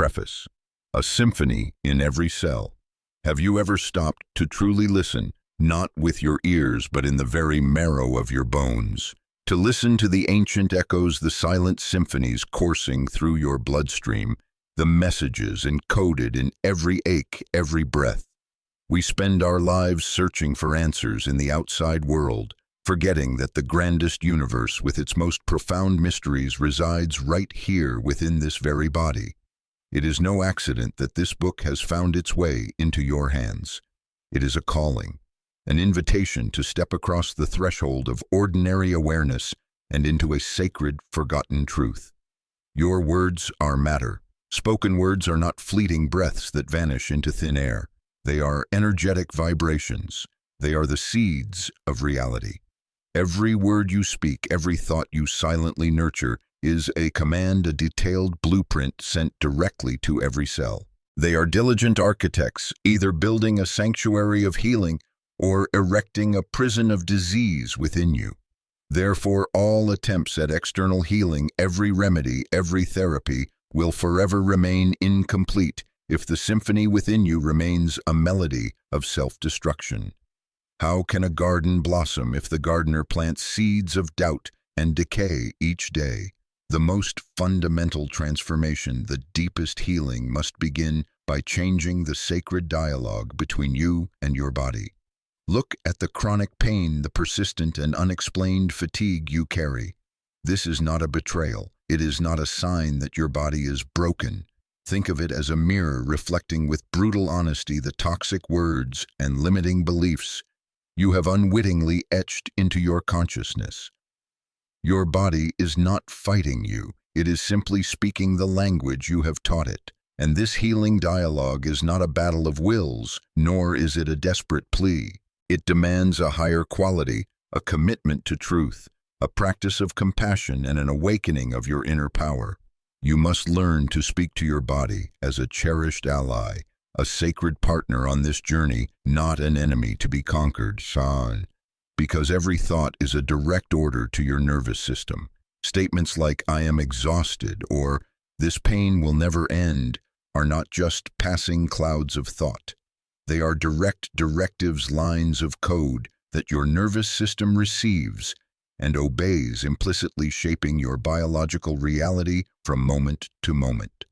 Preface. A symphony in every cell. Have you ever stopped to truly listen, not with your ears but in the very marrow of your bones? To listen to the ancient echoes, the silent symphonies coursing through your bloodstream, the messages encoded in every ache, every breath. We spend our lives searching for answers in the outside world, forgetting that the grandest universe with its most profound mysteries resides right here within this very body. It is no accident that this book has found its way into your hands. It is a calling, an invitation to step across the threshold of ordinary awareness and into a sacred, forgotten truth. Your words are matter. Spoken words are not fleeting breaths that vanish into thin air. They are energetic vibrations. They are the seeds of reality. Every word you speak, every thought you silently nurture, is a command, a detailed blueprint sent directly to every cell. They are diligent architects, either building a sanctuary of healing or erecting a prison of disease within you. Therefore, all attempts at external healing, every remedy, every therapy, will forever remain incomplete if the symphony within you remains a melody of self-destruction. How can a garden blossom if the gardener plants seeds of doubt and decay each day? The most fundamental transformation, the deepest healing, must begin by changing the sacred dialogue between you and your body. Look at the chronic pain, the persistent and unexplained fatigue you carry. This is not a betrayal. It is not a sign that your body is broken. Think of it as a mirror reflecting with brutal honesty the toxic words and limiting beliefs you have unwittingly etched into your consciousness. Your body is not fighting you. It is simply speaking the language you have taught it. And this healing dialogue is not a battle of wills, nor is it a desperate plea. It demands a higher quality, a commitment to truth, a practice of compassion, and an awakening of your inner power. You must learn to speak to your body as a cherished ally, a sacred partner on this journey, not an enemy to be conquered, Shan. Because every thought is a direct order to your nervous system. Statements like, "I am exhausted," or "this pain will never end," are not just passing clouds of thought. They are direct directives, lines of code that your nervous system receives and obeys, implicitly shaping your biological reality from moment to moment.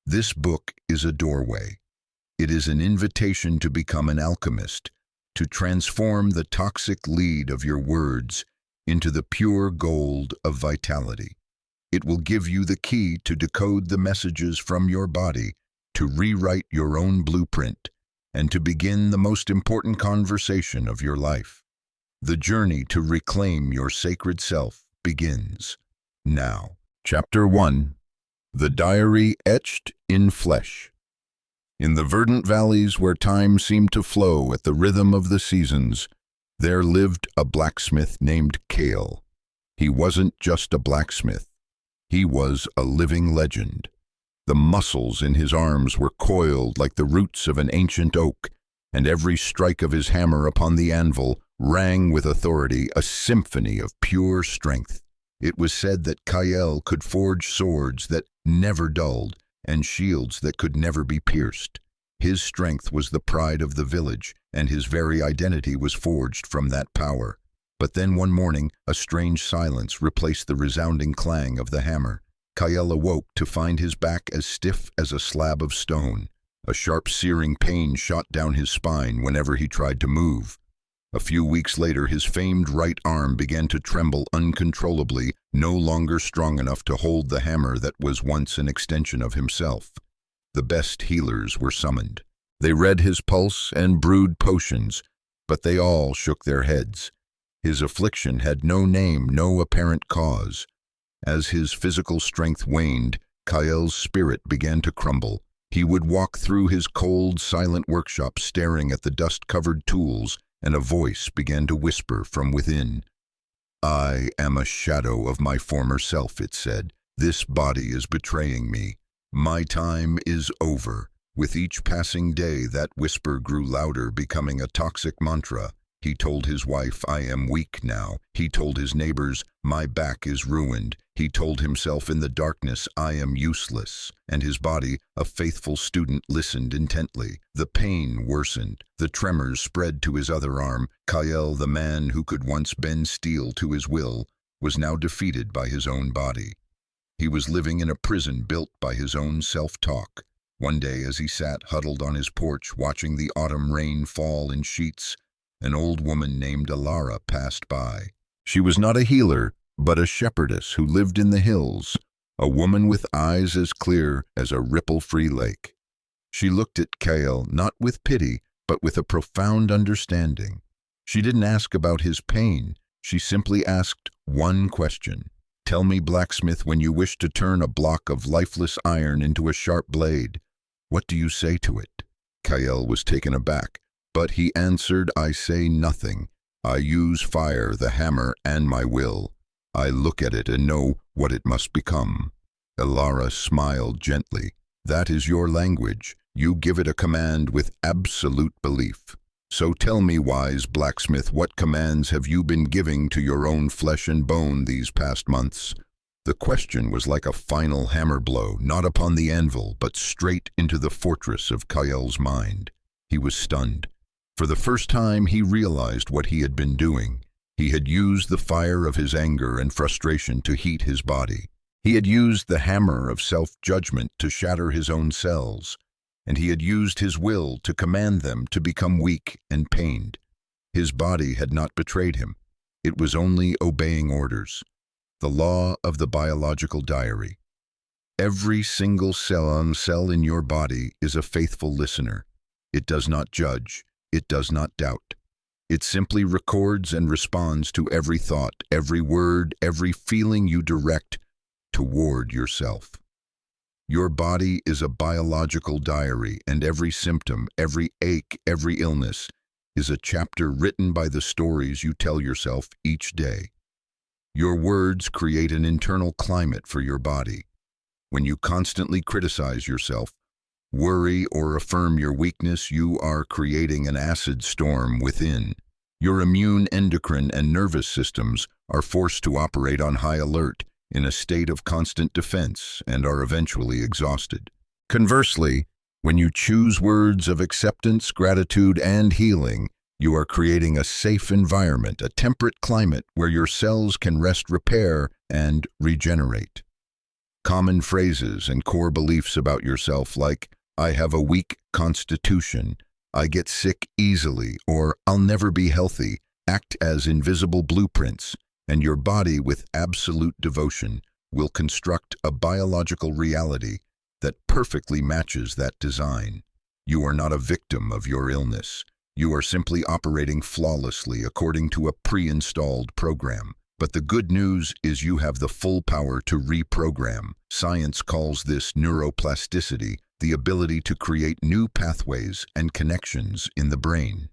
This book is a doorway. It is an invitation to become an alchemist, to transform the toxic lead of your words into the pure gold of vitality. It will give you the key to decode the messages from your body, to rewrite your own blueprint, and to begin the most important conversation of your life. The journey to reclaim your sacred self begins now. Chapter 1. The Diary Etched in Flesh. In the verdant valleys where time seemed to flow at the rhythm of the seasons, there lived a blacksmith named Kale. He wasn't just a blacksmith. He was a living legend. The muscles in his arms were coiled like the roots of an ancient oak, and every strike of his hammer upon the anvil rang with authority, a symphony of pure strength. It was said that Kale could forge swords that never dulled, and shields that could never be pierced. His strength was the pride of the village, and his very identity was forged from that power. But then one morning, a strange silence replaced the resounding clang of the hammer. Kale awoke to find his back as stiff as a slab of stone. A sharp, searing pain shot down his spine whenever he tried to move. A few weeks later, his famed right arm began to tremble uncontrollably, no longer strong enough to hold the hammer that was once an extension of himself. The best healers were summoned. They read his pulse and brewed potions, but they all shook their heads. His affliction had no name, no apparent cause. As his physical strength waned, Kale's spirit began to crumble. He would walk through his cold, silent workshop staring at the dust-covered tools, and a voice began to whisper from within. "I am a shadow of my former self," it said. "This body is betraying me. My time is over." With each passing day, that whisper grew louder, becoming a toxic mantra. He told his wife, I am weak now. He told his neighbors, my back is ruined. He told himself in the darkness, I am useless. And his body, a faithful student, listened intently. The pain worsened. The tremors spread to his other arm. Kael, the man who could once bend steel to his will, was now defeated by his own body. He was living in a prison built by his own self-talk. One day, as he sat huddled on his porch watching the autumn rain fall in sheets, an old woman named Alara passed by. She was not a healer, but a shepherdess who lived in the hills, a woman with eyes as clear as a ripple-free lake. She looked at Kael not with pity, but with a profound understanding. She didn't ask about his pain. She simply asked one question. Tell me, blacksmith, when you wish to turn a block of lifeless iron into a sharp blade, what do you say to it? Kael was taken aback. But he answered, I say nothing. I use fire, the hammer, and my will. I look at it and know what it must become. Alara smiled gently. That is your language. You give it a command with absolute belief. So tell me, wise blacksmith, what commands have you been giving to your own flesh and bone these past months? The question was like a final hammer blow, not upon the anvil, but straight into the fortress of Kael's mind. He was stunned. For the first time, he realized what he had been doing. He had used the fire of his anger and frustration to heat his body. He had used the hammer of self-judgment to shatter his own cells, and he had used his will to command them to become weak and pained. His body had not betrayed him. It was only obeying orders. The law of the biological diary. Every single cell in your body is a faithful listener. It does not judge. It does not doubt. It simply records and responds to every thought, every word, every feeling you direct toward yourself. Your body is a biological diary, and every symptom, every ache, every illness is a chapter written by the stories you tell yourself each day. Your words create an internal climate for your body. When you constantly criticize yourself, worry, or affirm your weakness, you are creating an acid storm within. Your immune, endocrine, and nervous systems are forced to operate on high alert, in a state of constant defense, and are eventually exhausted. Conversely, when you choose words of acceptance, gratitude, and healing, you are creating a safe environment, a temperate climate where your cells can rest, repair, and regenerate. Common phrases and core beliefs about yourself like, I have a weak constitution, I get sick easily, or I'll never be healthy, act as invisible blueprints, and your body, with absolute devotion, will construct a biological reality that perfectly matches that design. You are not a victim of your illness. You are simply operating flawlessly according to a pre-installed program. But the good news is you have the full power to reprogram. Science calls this neuroplasticity, the ability to create new pathways and connections in the brain.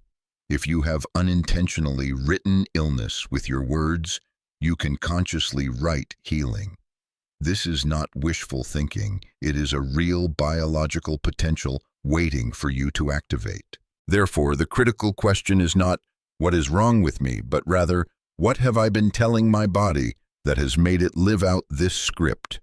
If you have unintentionally written illness with your words, you can consciously write healing. This is not wishful thinking. It is a real biological potential waiting for you to activate. Therefore, the critical question is not, what is wrong with me, but rather, what have I been telling my body that has made it live out this script?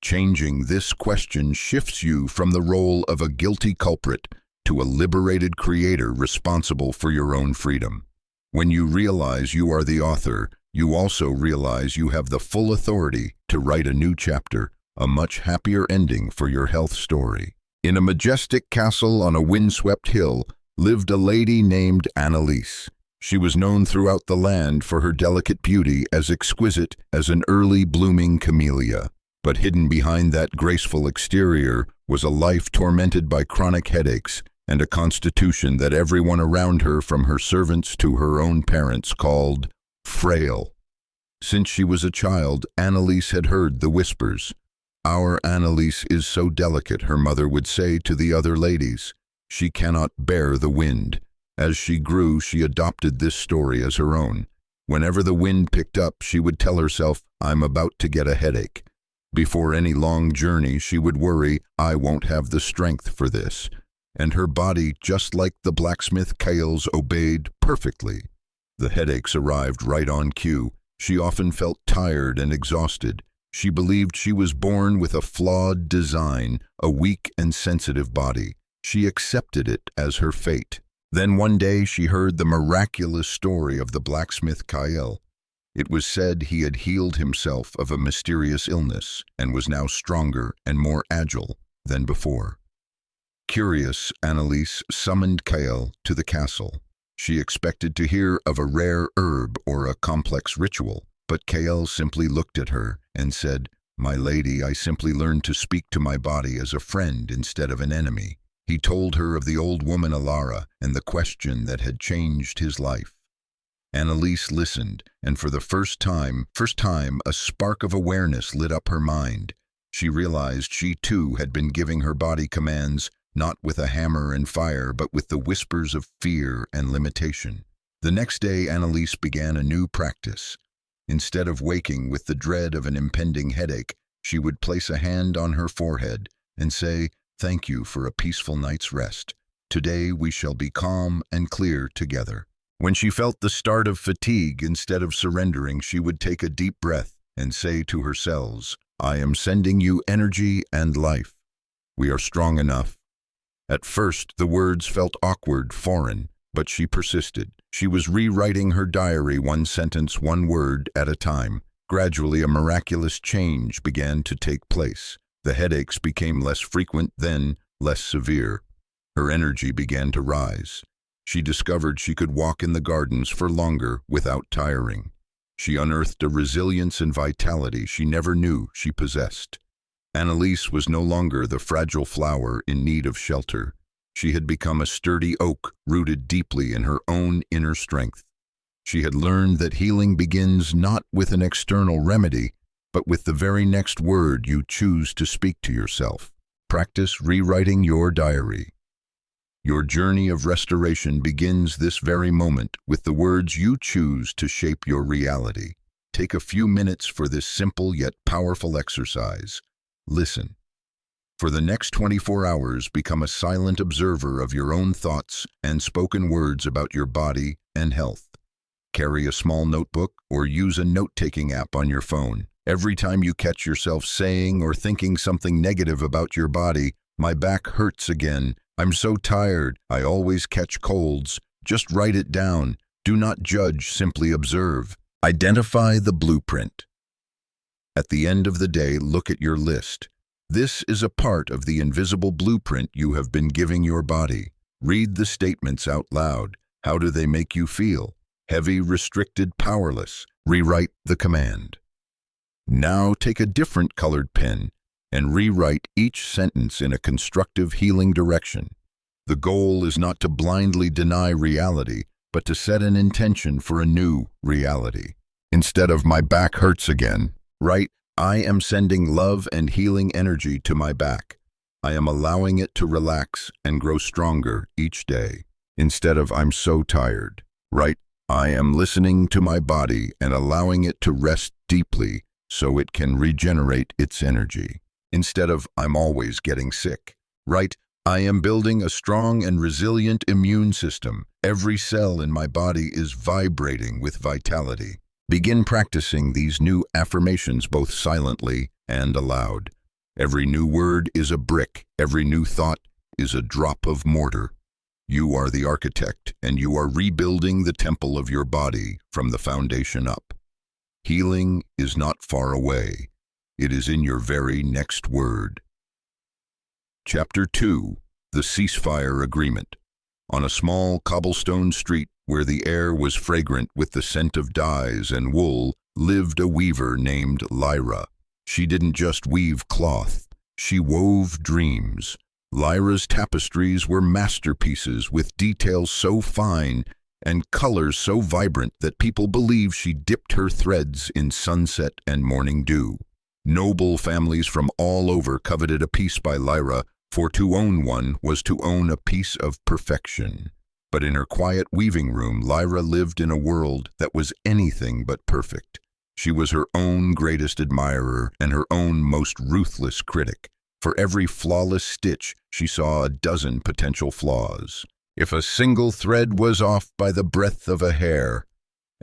Changing this question shifts you from the role of a guilty culprit to a liberated creator responsible for your own freedom. When you realize you are the author, you also realize you have the full authority to write a new chapter, a much happier ending for your health story. In a majestic castle on a windswept hill lived a lady named Annalise. She was known throughout the land for her delicate beauty, as exquisite as an early blooming camellia. But hidden behind that graceful exterior was a life tormented by chronic headaches and a constitution that everyone around her, from her servants to her own parents, called frail. Since she was a child, Annalise had heard the whispers. Our Annalise is so delicate, her mother would say to the other ladies. She cannot bear the wind. As she grew, she adopted this story as her own. Whenever the wind picked up, she would tell herself, I'm about to get a headache. Before any long journey, she would worry, I won't have the strength for this. And her body, just like the blacksmith Kael's, obeyed perfectly. The headaches arrived right on cue. She often felt tired and exhausted. She believed she was born with a flawed design, a weak and sensitive body. She accepted it as her fate. Then one day she heard the miraculous story of the blacksmith Kael. It was said he had healed himself of a mysterious illness and was now stronger and more agile than before. Curious, Anneliese summoned Kael to the castle. She expected to hear of a rare herb or a complex ritual, but Kael simply looked at her and said, "My lady, I simply learned to speak to my body as a friend instead of an enemy." He told her of the old woman Alara and the question that had changed his life. Anneliese listened, and for the first time, a spark of awareness lit up her mind. She realized she too had been giving her body commands, not with a hammer and fire, but with the whispers of fear and limitation. The next day, Anneliese began a new practice. Instead of waking with the dread of an impending headache, she would place a hand on her forehead and say, "Thank you for a peaceful night's rest. Today we shall be calm and clear together." When she felt the start of fatigue, instead of surrendering, she would take a deep breath and say to her cells, "I am sending you energy and life. We are strong enough." At first, the words felt awkward, foreign, but she persisted. She was rewriting her diary, one sentence, one word at a time. Gradually, a miraculous change began to take place. The headaches became less frequent, then less severe. Her energy began to rise. She discovered she could walk in the gardens for longer without tiring. She unearthed a resilience and vitality she never knew she possessed. Anneliese was no longer the fragile flower in need of shelter. She had become a sturdy oak rooted deeply in her own inner strength. She had learned that healing begins not with an external remedy, but with the very next word you choose to speak to yourself. Practice rewriting your diary. Your journey of restoration begins this very moment with the words you choose to shape your reality. Take a few minutes for this simple yet powerful exercise. Listen. For the next 24 hours, become a silent observer of your own thoughts and spoken words about your body and health. Carry a small notebook or use a note-taking app on your phone. Every time you catch yourself saying or thinking something negative about your body, "My back hurts again," "I'm so tired," "I always catch colds," just write it down. Do not judge, simply observe. Identify the blueprint. At the end of the day, look at your list. This is a part of the invisible blueprint you have been giving your body. Read the statements out loud. How do they make you feel? Heavy, restricted, powerless. Rewrite the command. Now take a different colored pen and rewrite each sentence in a constructive, healing direction. The goal is not to blindly deny reality, but to set an intention for a new reality. Instead of "my back hurts again," write, "I am sending love and healing energy to my back. I am allowing it to relax and grow stronger each day." Instead of "I'm so tired," write, "I am listening to my body and allowing it to rest deeply so it can regenerate its energy." Instead of "I'm always getting sick," write, "I am building a strong and resilient immune system. Every cell in my body is vibrating with vitality." Begin practicing these new affirmations both silently and aloud. Every new word is a brick. Every new thought is a drop of mortar. You are the architect, and you are rebuilding the temple of your body from the foundation up. Healing is not far away. It is in your very next word. Chapter 2. The Ceasefire Agreement. On a small cobblestone street where the air was fragrant with the scent of dyes and wool, lived a weaver named Lyra. She didn't just weave cloth, she wove dreams. Lyra's tapestries were masterpieces with details so fine and colors so vibrant that people believe she dipped her threads in sunset and morning dew. Noble families from all over coveted a piece by Lyra, for to own one was to own a piece of perfection. But in her quiet weaving room, Lyra lived in a world that was anything but perfect. She was her own greatest admirer and her own most ruthless critic. For every flawless stitch, she saw a dozen potential flaws. If a single thread was off by the breadth of a hair,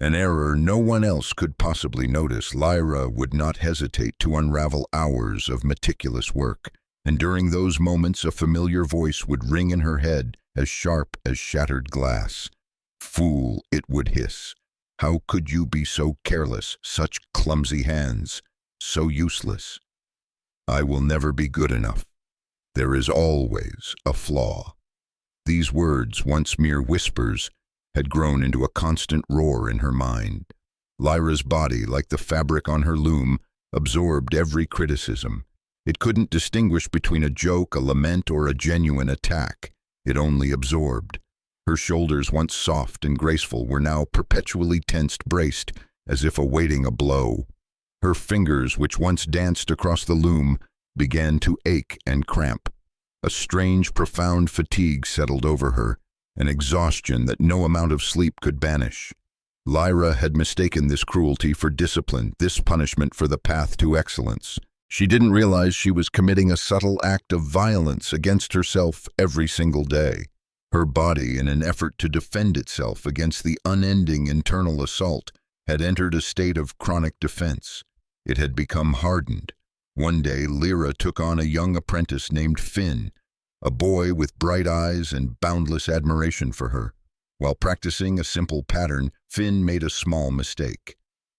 An error no one else could possibly notice, Lyra would not hesitate to unravel hours of meticulous work, and during those moments a familiar voice would ring in her head as sharp as shattered glass. "Fool," it would hiss. "How could you be so careless, such clumsy hands, so useless? I will never be good enough. There is always a flaw." These words, once mere whispers, had grown into a constant roar in her mind. Lyra's body, like the fabric on her loom, absorbed every criticism. It couldn't distinguish between a joke, a lament, or a genuine attack. It only absorbed. Her shoulders, once soft and graceful, were now perpetually tensed, braced, as if awaiting a blow. Her fingers, which once danced across the loom, began to ache and cramp. A strange, profound fatigue settled over her, an exhaustion that no amount of sleep could banish. Lyra had mistaken this cruelty for discipline, this punishment for the path to excellence. She didn't realize she was committing a subtle act of violence against herself every single day. Her body, in an effort to defend itself against the unending internal assault, had entered a state of chronic defense. It had become hardened. One day, Lyra took on a young apprentice named Finn, a boy with bright eyes and boundless admiration for her. While practicing a simple pattern, Finn made a small mistake.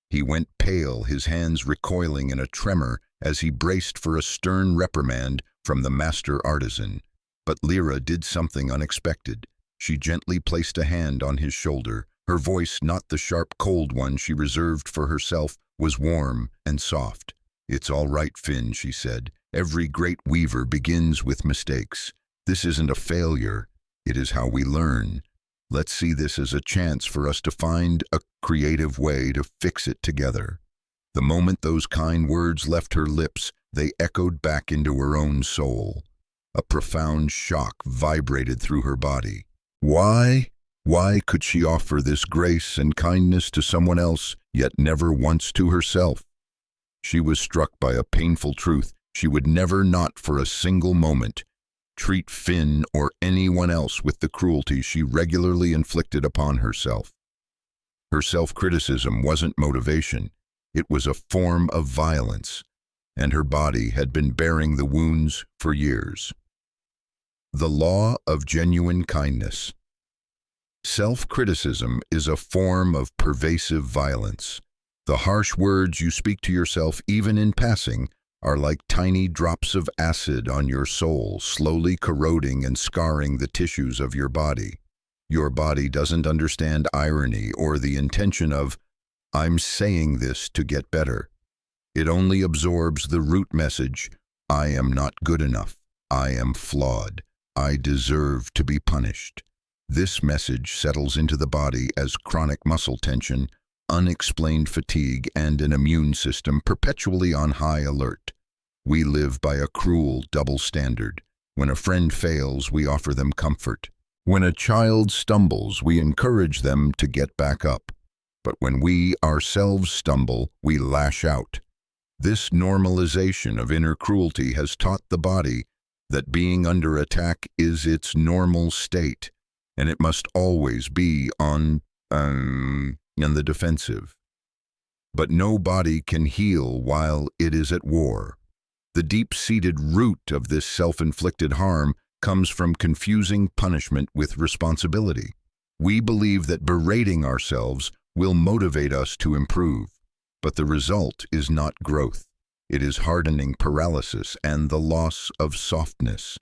He went pale, his hands recoiling in a tremor as he braced for a stern reprimand from the master artisan. But Lyra did something unexpected. She gently placed a hand on his shoulder. Her voice, not the sharp, cold one she reserved for herself, was warm and soft. "It's all right, Finn," she said. "Every great weaver begins with mistakes. This isn't a failure. It is how we learn. Let's see this as a chance for us to find a creative way to fix it together." The moment those kind words left her lips, they echoed back into her own soul. A profound shock vibrated through her body. Why could she offer this grace and kindness to someone else, yet never once to herself? She was struck by a painful truth. She would never, not for a single moment, treat Finn or anyone else with the cruelty she regularly inflicted upon herself. Her self-criticism wasn't motivation. It was a form of violence, and her body had been bearing the wounds for years. The law of genuine kindness. Self-criticism is a form of pervasive violence. The harsh words you speak to yourself, even in passing, are like tiny drops of acid on your soul, slowly corroding and scarring the tissues of your body. Your body doesn't understand irony or the intention of, "I'm saying this to get better." It only absorbs the root message, "I am not good enough. I am flawed. I deserve to be punished." This message settles into the body as chronic muscle tension, unexplained fatigue, and an immune system perpetually on high alert. We live by a cruel double standard. When a friend fails, we offer them comfort. When a child stumbles, we encourage them to get back up. But when we ourselves stumble, we lash out. This normalization of inner cruelty has taught the body that being under attack is its normal state, and it must always be on the defensive. But no body can heal while it is at war. The deep-seated root of this self-inflicted harm comes from confusing punishment with responsibility. We believe that berating ourselves will motivate us to improve, but the result is not growth. It is hardening paralysis and the loss of softness.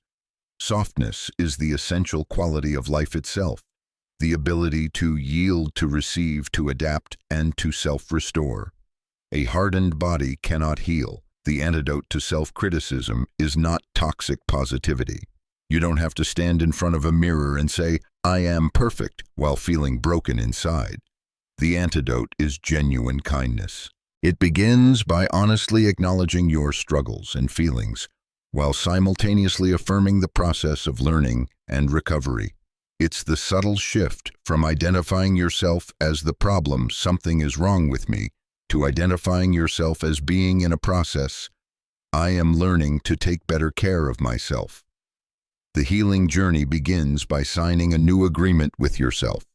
Softness is the essential quality of life itself, the ability to yield, to receive, to adapt, and to self-restore. A hardened body cannot heal. The antidote to self-criticism is not toxic positivity. You don't have to stand in front of a mirror and say, "I am perfect," while feeling broken inside. The antidote is genuine kindness. It begins by honestly acknowledging your struggles and feelings, while simultaneously affirming the process of learning and recovery. It's the subtle shift from identifying yourself as the problem, "something is wrong with me," to identifying yourself as being in a process, "I am learning to take better care of myself." The healing journey begins by signing a new agreement with yourself.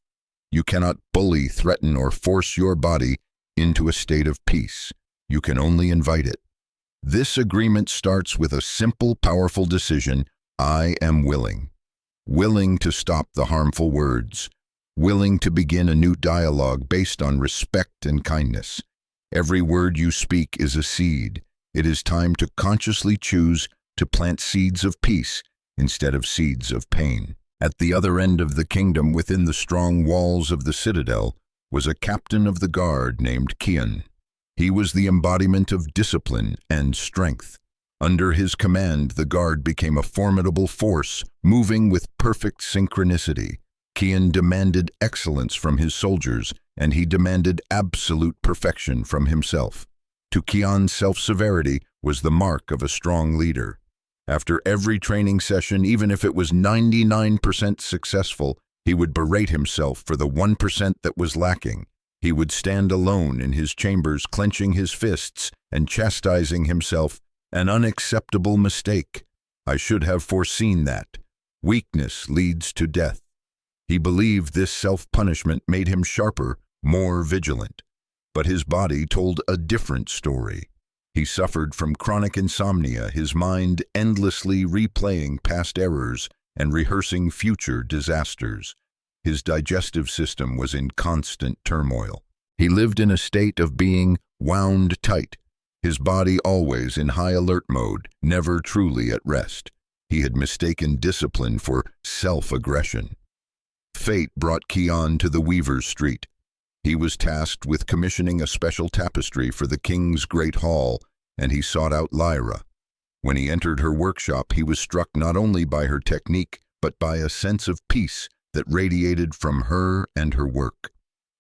You cannot bully, threaten, or force your body into a state of peace. You can only invite it. This agreement starts with a simple, powerful decision: I am willing. Willing to stop the harmful words. Willing to begin a new dialogue based on respect and kindness. Every word you speak is a seed. It is time to consciously choose to plant seeds of peace instead of seeds of pain. At the other end of the kingdom, within the strong walls of the citadel, was a captain of the guard named Kian. He was the embodiment of discipline and strength. Under his command, the guard became a formidable force, moving with perfect synchronicity. Kian demanded excellence from his soldiers, and he demanded absolute perfection from himself. To Kian's self-severity was the mark of a strong leader. After every training session, even if it was 99% successful, he would berate himself for the 1% that was lacking. He would stand alone in his chambers, clenching his fists and chastising himself. An unacceptable mistake. I should have foreseen that. Weakness leads to death. He believed this self-punishment made him sharper, more vigilant. But his body told a different story. He suffered from chronic insomnia, his mind endlessly replaying past errors and rehearsing future disasters. His digestive system was in constant turmoil. He lived in a state of being wound tight, his body always in high alert mode, never truly at rest. He had mistaken discipline for self-aggression. Fate brought Kian to the Weaver's Street. He was tasked with commissioning a special tapestry for the king's great hall, and he sought out Lyra. When he entered her workshop, he was struck not only by her technique, but by a sense of peace that radiated from her and her work.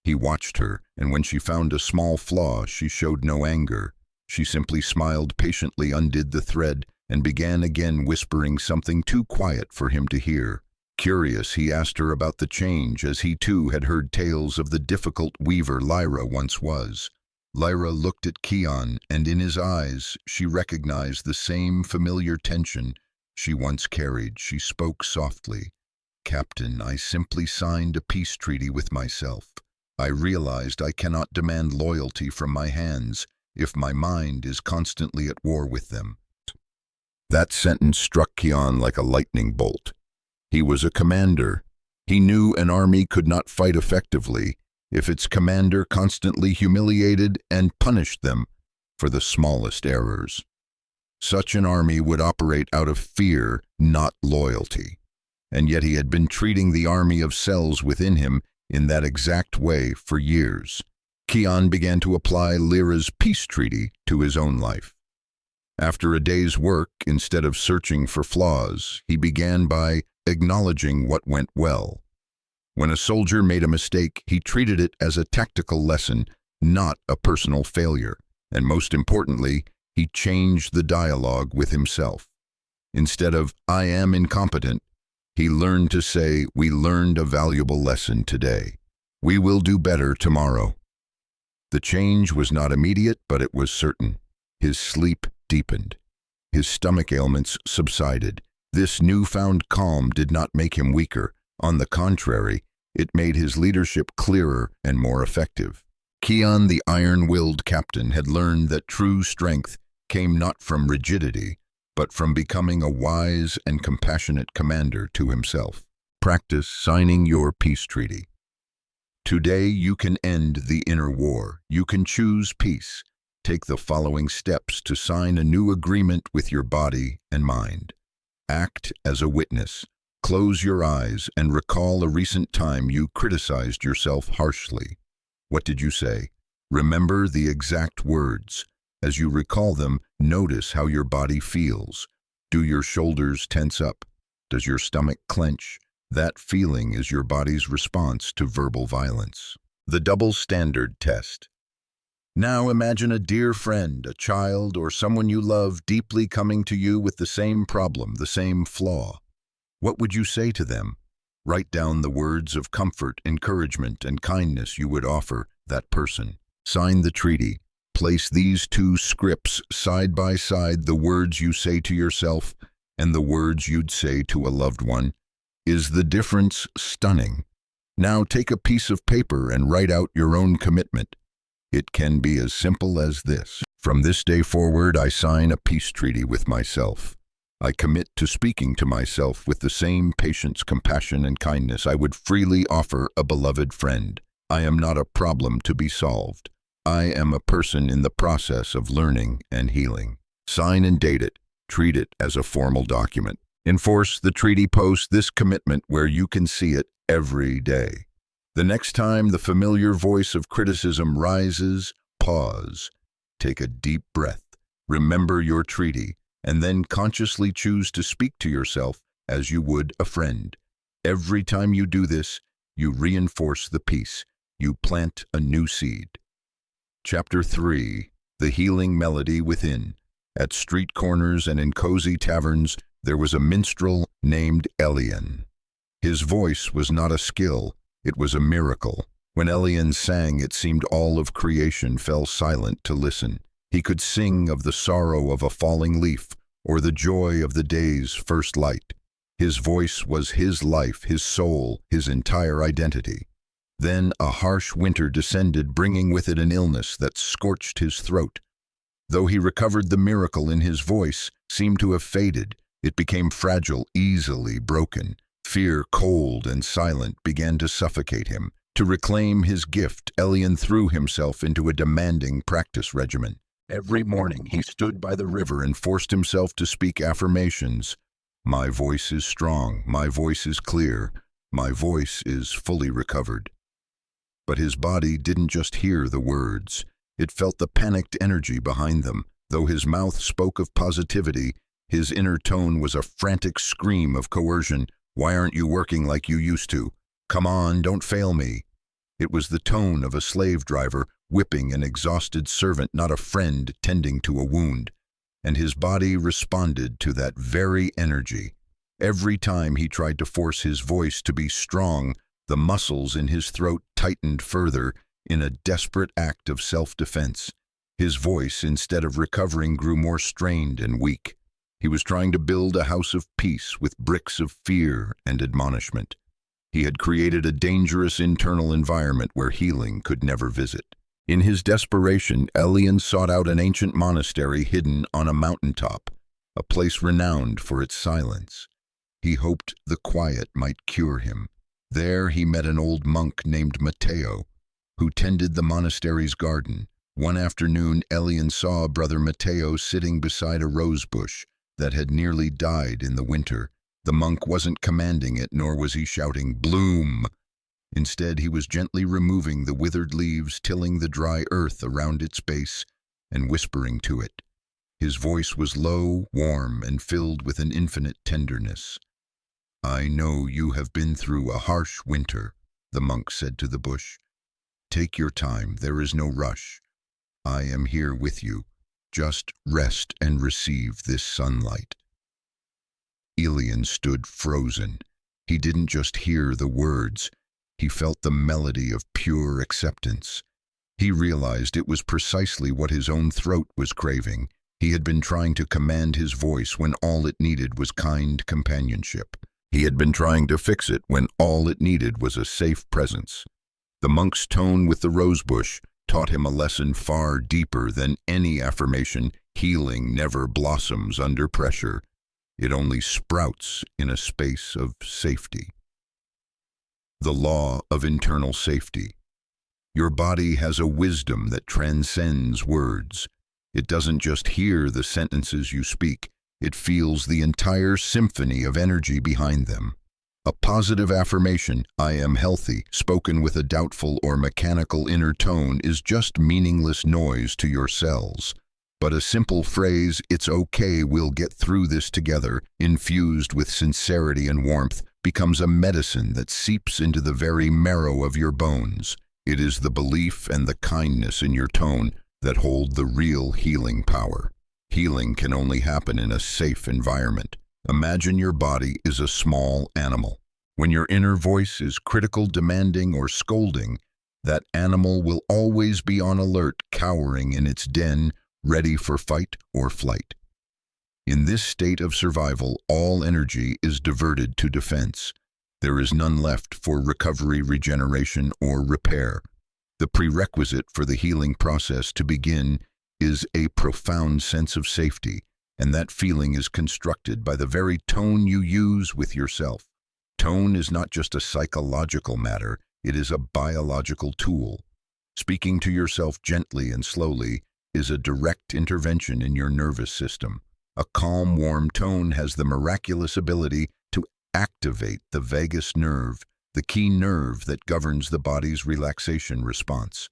He watched her, and when she found a small flaw, she showed no anger. She simply smiled patiently, undid the thread, and began again, whispering something too quiet for him to hear. Curious, he asked her about the change, as he too had heard tales of the difficult weaver Lyra once was. Lyra looked at Kian, and in his eyes she recognized the same familiar tension she once carried. She spoke softly. "Captain, I simply signed a peace treaty with myself. I realized I cannot demand loyalty from my hands if my mind is constantly at war with them." That sentence struck Kian like a lightning bolt. He was a commander. He knew an army could not fight effectively if its commander constantly humiliated and punished them for the smallest errors. Such an army would operate out of fear, not loyalty. And yet he had been treating the army of cells within him in that exact way for years. Kian began to apply Lyra's peace treaty to his own life. After a day's work, instead of searching for flaws, he began by acknowledging what went well. When a soldier made a mistake, he treated it as a tactical lesson, not a personal failure. And most importantly, he changed the dialogue with himself. Instead of, "I am incompetent," he learned to say, "We learned a valuable lesson today. We will do better tomorrow." The change was not immediate, but it was certain. His sleep deepened. His stomach ailments subsided. This newfound calm did not make him weaker. On the contrary, it made his leadership clearer and more effective. Kian, the iron-willed captain, had learned that true strength came not from rigidity, but from becoming a wise and compassionate commander to himself. Practice signing your peace treaty. Today you can end the inner war. You can choose peace. Take the following steps to sign a new agreement with your body and mind. Act as a witness. Close your eyes and recall a recent time you criticized yourself harshly. What did you say? Remember the exact words. As you recall them, notice how your body feels. Do your shoulders tense up? Does your stomach clench? That feeling is your body's response to verbal violence. The double standard test. Now imagine a dear friend, a child, or someone you love deeply coming to you with the same problem, the same flaw. What would you say to them? Write down the words of comfort, encouragement, and kindness you would offer that person. Sign the treaty. Place these two scripts side by side, the words you say to yourself and the words you'd say to a loved one. Is the difference stunning? Now take a piece of paper and write out your own commitment. It can be as simple as this. From this day forward, I sign a peace treaty with myself. I commit to speaking to myself with the same patience, compassion, and kindness I would freely offer a beloved friend. I am not a problem to be solved. I am a person in the process of learning and healing. Sign and date it. Treat it as a formal document. Enforce the treaty. Post this commitment where you can see it every day. The next time the familiar voice of criticism rises, pause. Take a deep breath. Remember your treaty, and then consciously choose to speak to yourself as you would a friend. Every time you do this, you reinforce the peace. You plant a new seed. Chapter 3. The Healing Melody Within. At street corners and in cozy taverns, there was a minstrel named Elian. His voice was not a skill, it was a miracle. When Elian sang, it seemed all of creation fell silent to listen. He could sing of the sorrow of a falling leaf, or the joy of the day's first light. His voice was his life, his soul, his entire identity. Then a harsh winter descended, bringing with it an illness that scorched his throat. Though he recovered, the miracle in his voice seemed to have faded. It became fragile, easily broken. Fear, cold and silent, began to suffocate him. To reclaim his gift, Elian threw himself into a demanding practice regimen. Every morning he stood by the river and forced himself to speak affirmations. My voice is strong, my voice is clear, my voice is fully recovered. But his body didn't just hear the words. It felt the panicked energy behind them. Though his mouth spoke of positivity, his inner tone was a frantic scream of coercion. Why aren't you working like you used to? Come on, don't fail me. It was the tone of a slave driver whipping an exhausted servant, not a friend tending to a wound. And his body responded to that very energy. Every time he tried to force his voice to be strong, the muscles in his throat tightened further in a desperate act of self-defense. His voice, instead of recovering, grew more strained and weak. He was trying to build a house of peace with bricks of fear and admonishment. He had created a dangerous internal environment where healing could never visit. In his desperation, Elian sought out an ancient monastery hidden on a mountaintop, a place renowned for its silence. He hoped the quiet might cure him. There he met an old monk named Matteo, who tended the monastery's garden. One afternoon, Elian saw Brother Matteo sitting beside a rose bush that had nearly died in the winter. The monk wasn't commanding it, nor was he shouting, "Bloom!" Instead, he was gently removing the withered leaves, tilling the dry earth around its base, and whispering to it. His voice was low, warm, and filled with an infinite tenderness. "I know you have been through a harsh winter," the monk said to the bush. "Take your time, there is no rush. I am here with you. Just rest and receive this sunlight." Elian stood frozen. He didn't just hear the words. He felt the melody of pure acceptance. He realized it was precisely what his own throat was craving. He had been trying to command his voice when all it needed was kind companionship. He had been trying to fix it when all it needed was a safe presence. The monk's tone with the rosebush taught him a lesson far deeper than any affirmation. Healing never blossoms under pressure. It only sprouts in a space of safety. The law of internal safety. Your body has a wisdom that transcends words. It doesn't just hear the sentences you speak. It feels the entire symphony of energy behind them. A positive affirmation, "I am healthy," spoken with a doubtful or mechanical inner tone, is just meaningless noise to your cells. But a simple phrase, "It's okay, we'll get through this together," infused with sincerity and warmth, becomes a medicine that seeps into the very marrow of your bones. It is the belief and the kindness in your tone that hold the real healing power. Healing can only happen in a safe environment. Imagine your body is a small animal. When your inner voice is critical, demanding, or scolding, that animal will always be on alert, cowering in its den, ready for fight or flight. In this state of survival, all energy is diverted to defense. There is none left for recovery, regeneration, or repair. The prerequisite for the healing process to begin is a profound sense of safety, and that feeling is constructed by the very tone you use with yourself. Tone is not just a psychological matter, it is a biological tool. Speaking to yourself gently and slowly is a direct intervention in your nervous system. A calm, warm tone has the miraculous ability to activate the vagus nerve, the key nerve that governs the body's relaxation response.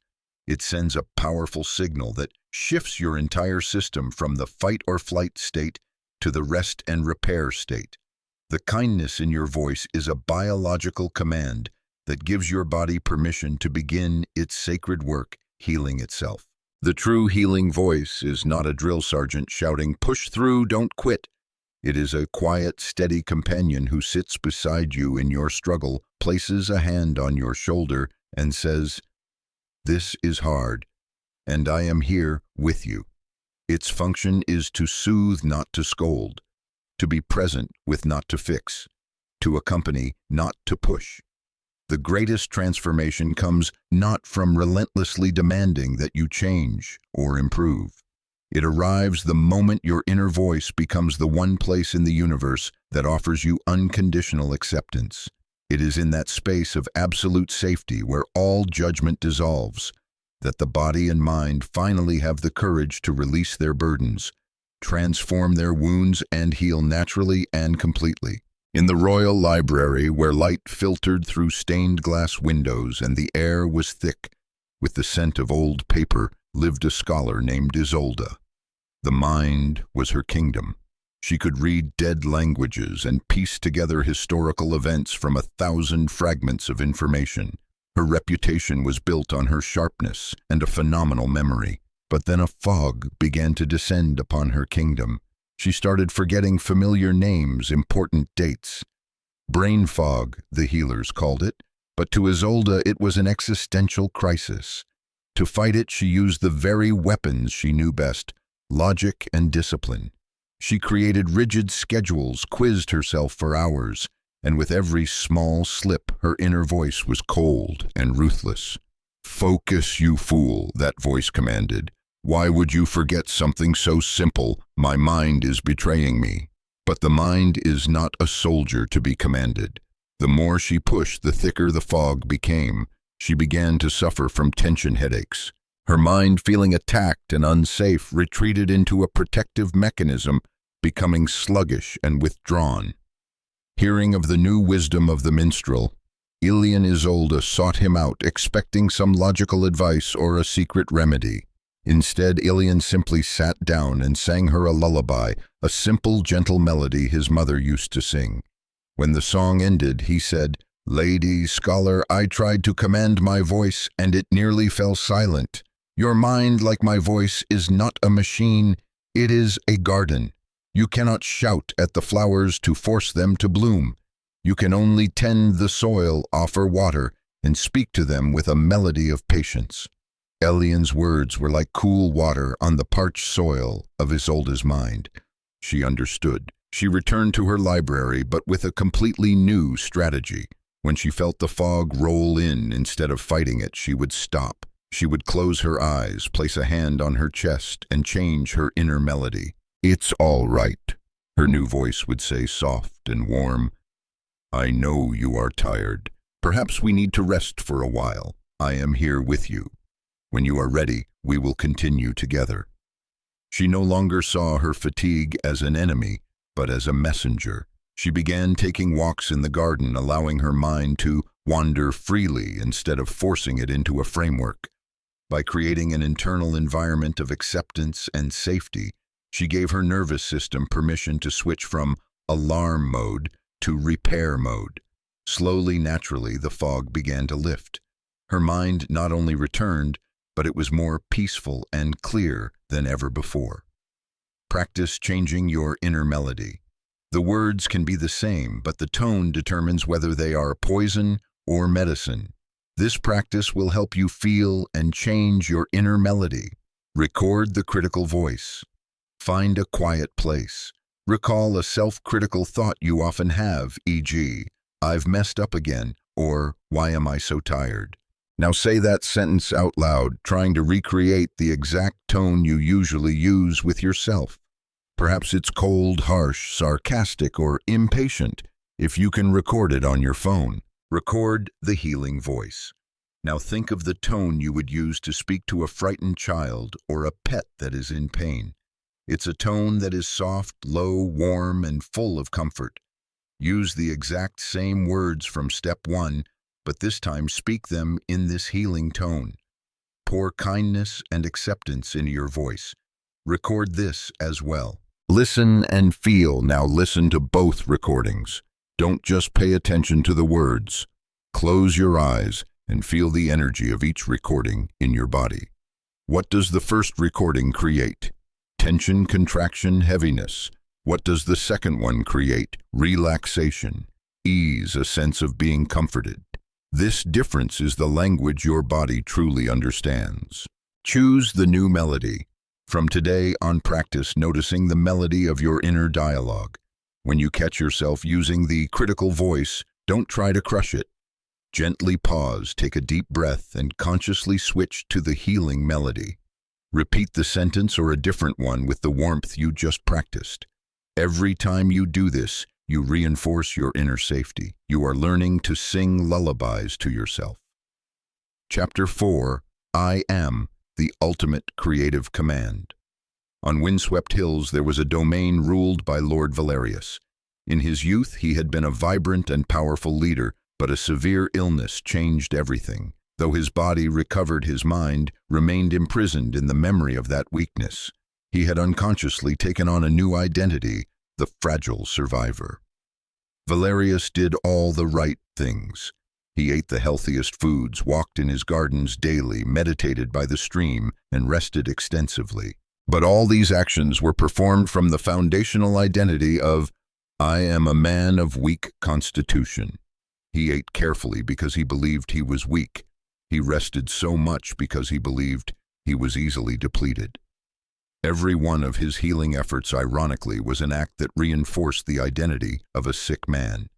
It sends a powerful signal that shifts your entire system from the fight or flight state to the rest and repair state. The kindness in your voice is a biological command that gives your body permission to begin its sacred work, healing itself. The true healing voice is not a drill sergeant shouting, "Push through, don't quit." It is a quiet, steady companion who sits beside you in your struggle, places a hand on your shoulder, and says, "This is hard, and I am here with you." Its function is to soothe, not to scold, to be present with, not to fix, to accompany, not to push. The greatest transformation comes not from relentlessly demanding that you change or improve. It arrives the moment your inner voice becomes the one place in the universe that offers you unconditional acceptance. It is in that space of absolute safety where all judgment dissolves, that the body and mind finally have the courage to release their burdens, transform their wounds, and heal naturally and completely. In the royal library, where light filtered through stained glass windows and the air was thick with the scent of old paper, lived a scholar named Isolde. The mind was her kingdom. She could read dead languages and piece together historical events from 1,000 fragments of information. Her reputation was built on her sharpness and a phenomenal memory. But then a fog began to descend upon her kingdom. She started forgetting familiar names, important dates. Brain fog, the healers called it, but to Isolde it was an existential crisis. To fight it, she used the very weapons she knew best, logic and discipline. She created rigid schedules, quizzed herself for hours, and with every small slip, her inner voice was cold and ruthless. "Focus, you fool," that voice commanded. "Why would you forget something so simple? My mind is betraying me." But the mind is not a soldier to be commanded. The more she pushed, the thicker the fog became. She began to suffer from tension headaches. Her mind, feeling attacked and unsafe, retreated into a protective mechanism, becoming sluggish and withdrawn. Hearing of the new wisdom of the minstrel, Ilian Isolde sought him out, expecting some logical advice or a secret remedy. Instead, Ilian simply sat down and sang her a lullaby, a simple, gentle melody his mother used to sing. When the song ended, he said, "Lady, scholar, I tried to command my voice, and it nearly fell silent. Your mind, like my voice, is not a machine, it is a garden. You cannot shout at the flowers to force them to bloom. You can only tend the soil, offer water, and speak to them with a melody of patience." Elian's words were like cool water on the parched soil of Isolde's mind. She understood. She returned to her library, but with a completely new strategy. When she felt the fog roll in, instead of fighting it, she would stop. She would close her eyes, place a hand on her chest, and change her inner melody. "It's all right," her new voice would say, soft and warm. "I know you are tired. Perhaps we need to rest for a while. I am here with you. When you are ready, we will continue together." She no longer saw her fatigue as an enemy, but as a messenger. She began taking walks in the garden, allowing her mind to wander freely instead of forcing it into a framework. By creating an internal environment of acceptance and safety, she gave her nervous system permission to switch from alarm mode to repair mode. Slowly, naturally, the fog began to lift. Her mind not only returned, but it was more peaceful and clear than ever before. Practice changing your inner melody. The words can be the same, but the tone determines whether they are poison or medicine. This practice will help you feel and change your inner melody. Record the critical voice. Find a quiet place. Recall a self-critical thought you often have, e.g., "I've messed up again," or "Why am I so tired?" Now say that sentence out loud, trying to recreate the exact tone you usually use with yourself. Perhaps it's cold, harsh, sarcastic, or impatient. If you can record it on your phone, record the healing voice. Now think of the tone you would use to speak to a frightened child or a pet that is in pain. It's a tone that is soft, low, warm, and full of comfort. Use the exact same words from step 1, but this time speak them in this healing tone. Pour kindness and acceptance into your voice. Record this as well. Listen and feel. Now listen to both recordings. Don't just pay attention to the words. Close your eyes and feel the energy of each recording in your body. What does the first recording create? Tension, contraction, heaviness. What does the second one create? Relaxation, ease, a sense of being comforted. This difference is the language your body truly understands. Choose the new melody. From today on, practice noticing the melody of your inner dialogue. When you catch yourself using the critical voice, don't try to crush it. Gently pause, take a deep breath, and consciously switch to the healing melody. Repeat the sentence or a different one with the warmth you just practiced. Every time you do this, you reinforce your inner safety. You are learning to sing lullabies to yourself. Chapter 4, I Am, the Ultimate Creative Command. On windswept hills there was a domain ruled by Lord Valerius. In his youth he had been a vibrant and powerful leader, but a severe illness changed everything. Though his body recovered, his mind remained imprisoned in the memory of that weakness. He had unconsciously taken on a new identity, the fragile survivor. Valerius did all the right things. He ate the healthiest foods, walked in his gardens daily, meditated by the stream, and rested extensively. But all these actions were performed from the foundational identity of, I am a man of weak constitution. He ate carefully because he believed he was weak. He rested so much because he believed he was easily depleted. Every one of his healing efforts, ironically, was an act that reinforced the identity of a sick man.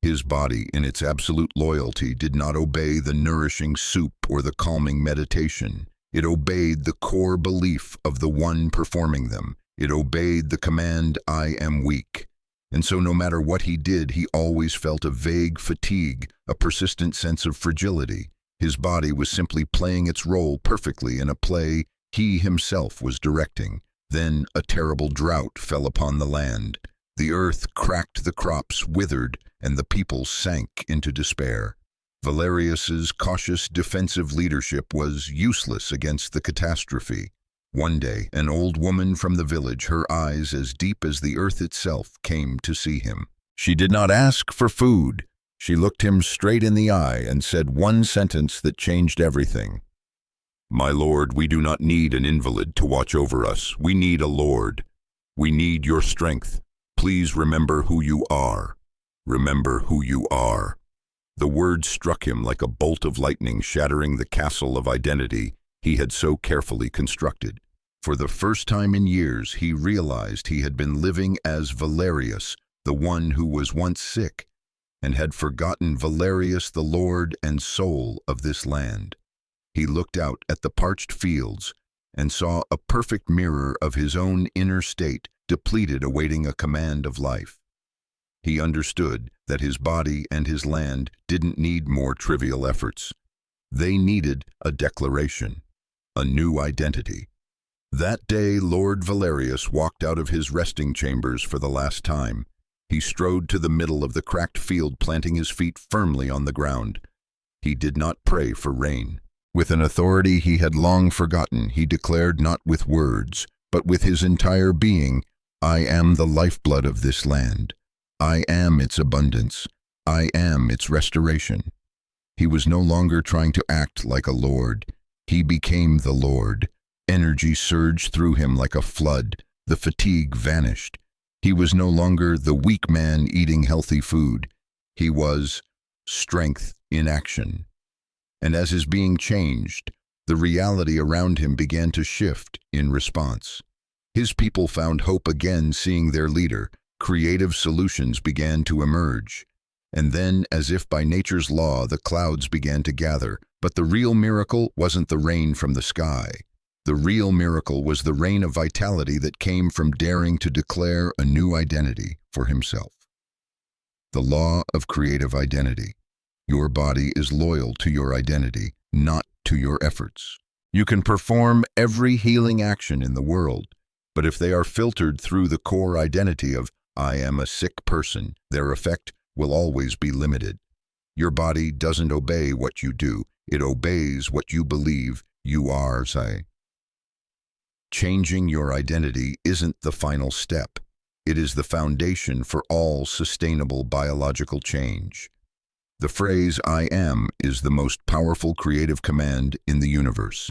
His body, in its absolute loyalty, did not obey the nourishing soup or the calming meditation. It obeyed the core belief of the one performing them. It obeyed the command, I am weak. And so no matter what he did, he always felt a vague fatigue, a persistent sense of fragility. His body was simply playing its role perfectly in a play he himself was directing. Then a terrible drought fell upon the land. The earth cracked, the crops withered, and the people sank into despair. Valerius's cautious defensive leadership was useless against the catastrophe. One day, an old woman from the village, her eyes as deep as the earth itself, came to see him. She did not ask for food. She looked him straight in the eye and said one sentence that changed everything. My lord, we do not need an invalid to watch over us. We need a lord. We need your strength. Please remember who you are. Remember who you are. The words struck him like a bolt of lightning, shattering the castle of identity he had so carefully constructed. For the first time in years, he realized he had been living as Valerius, the one who was once sick, and had forgotten Valerius, the lord and soul of this land. He looked out at the parched fields and saw a perfect mirror of his own inner state, depleted, awaiting a command of life. He understood that his body and his land didn't need more trivial efforts. They needed a declaration, a new identity. That day, Lord Valerius walked out of his resting chambers for the last time. He strode to the middle of the cracked field, planting his feet firmly on the ground. He did not pray for rain. With an authority he had long forgotten, he declared, not with words, but with his entire being, I am the lifeblood of this land. I am its abundance. I am its restoration. He was no longer trying to act like a lord. He became the Lord. Energy surged through him like a flood. The fatigue vanished. He was no longer the weak man eating healthy food. He was strength in action. And as his being changed, the reality around him began to shift in response. His people found hope again, seeing their leader. Creative solutions began to emerge. And then, as if by nature's law, the clouds began to gather. But the real miracle wasn't the rain from the sky. The real miracle was the rain of vitality that came from daring to declare a new identity for himself. The law of creative identity. Your body is loyal to your identity, not to your efforts. You can perform every healing action in the world, but if they are filtered through the core identity of I am a sick person, their effect will always be limited. Your body doesn't obey what you do, it obeys what you believe you are. Changing your identity isn't the final step. It is the foundation for all sustainable biological change. The phrase I am is the most powerful creative command in the universe.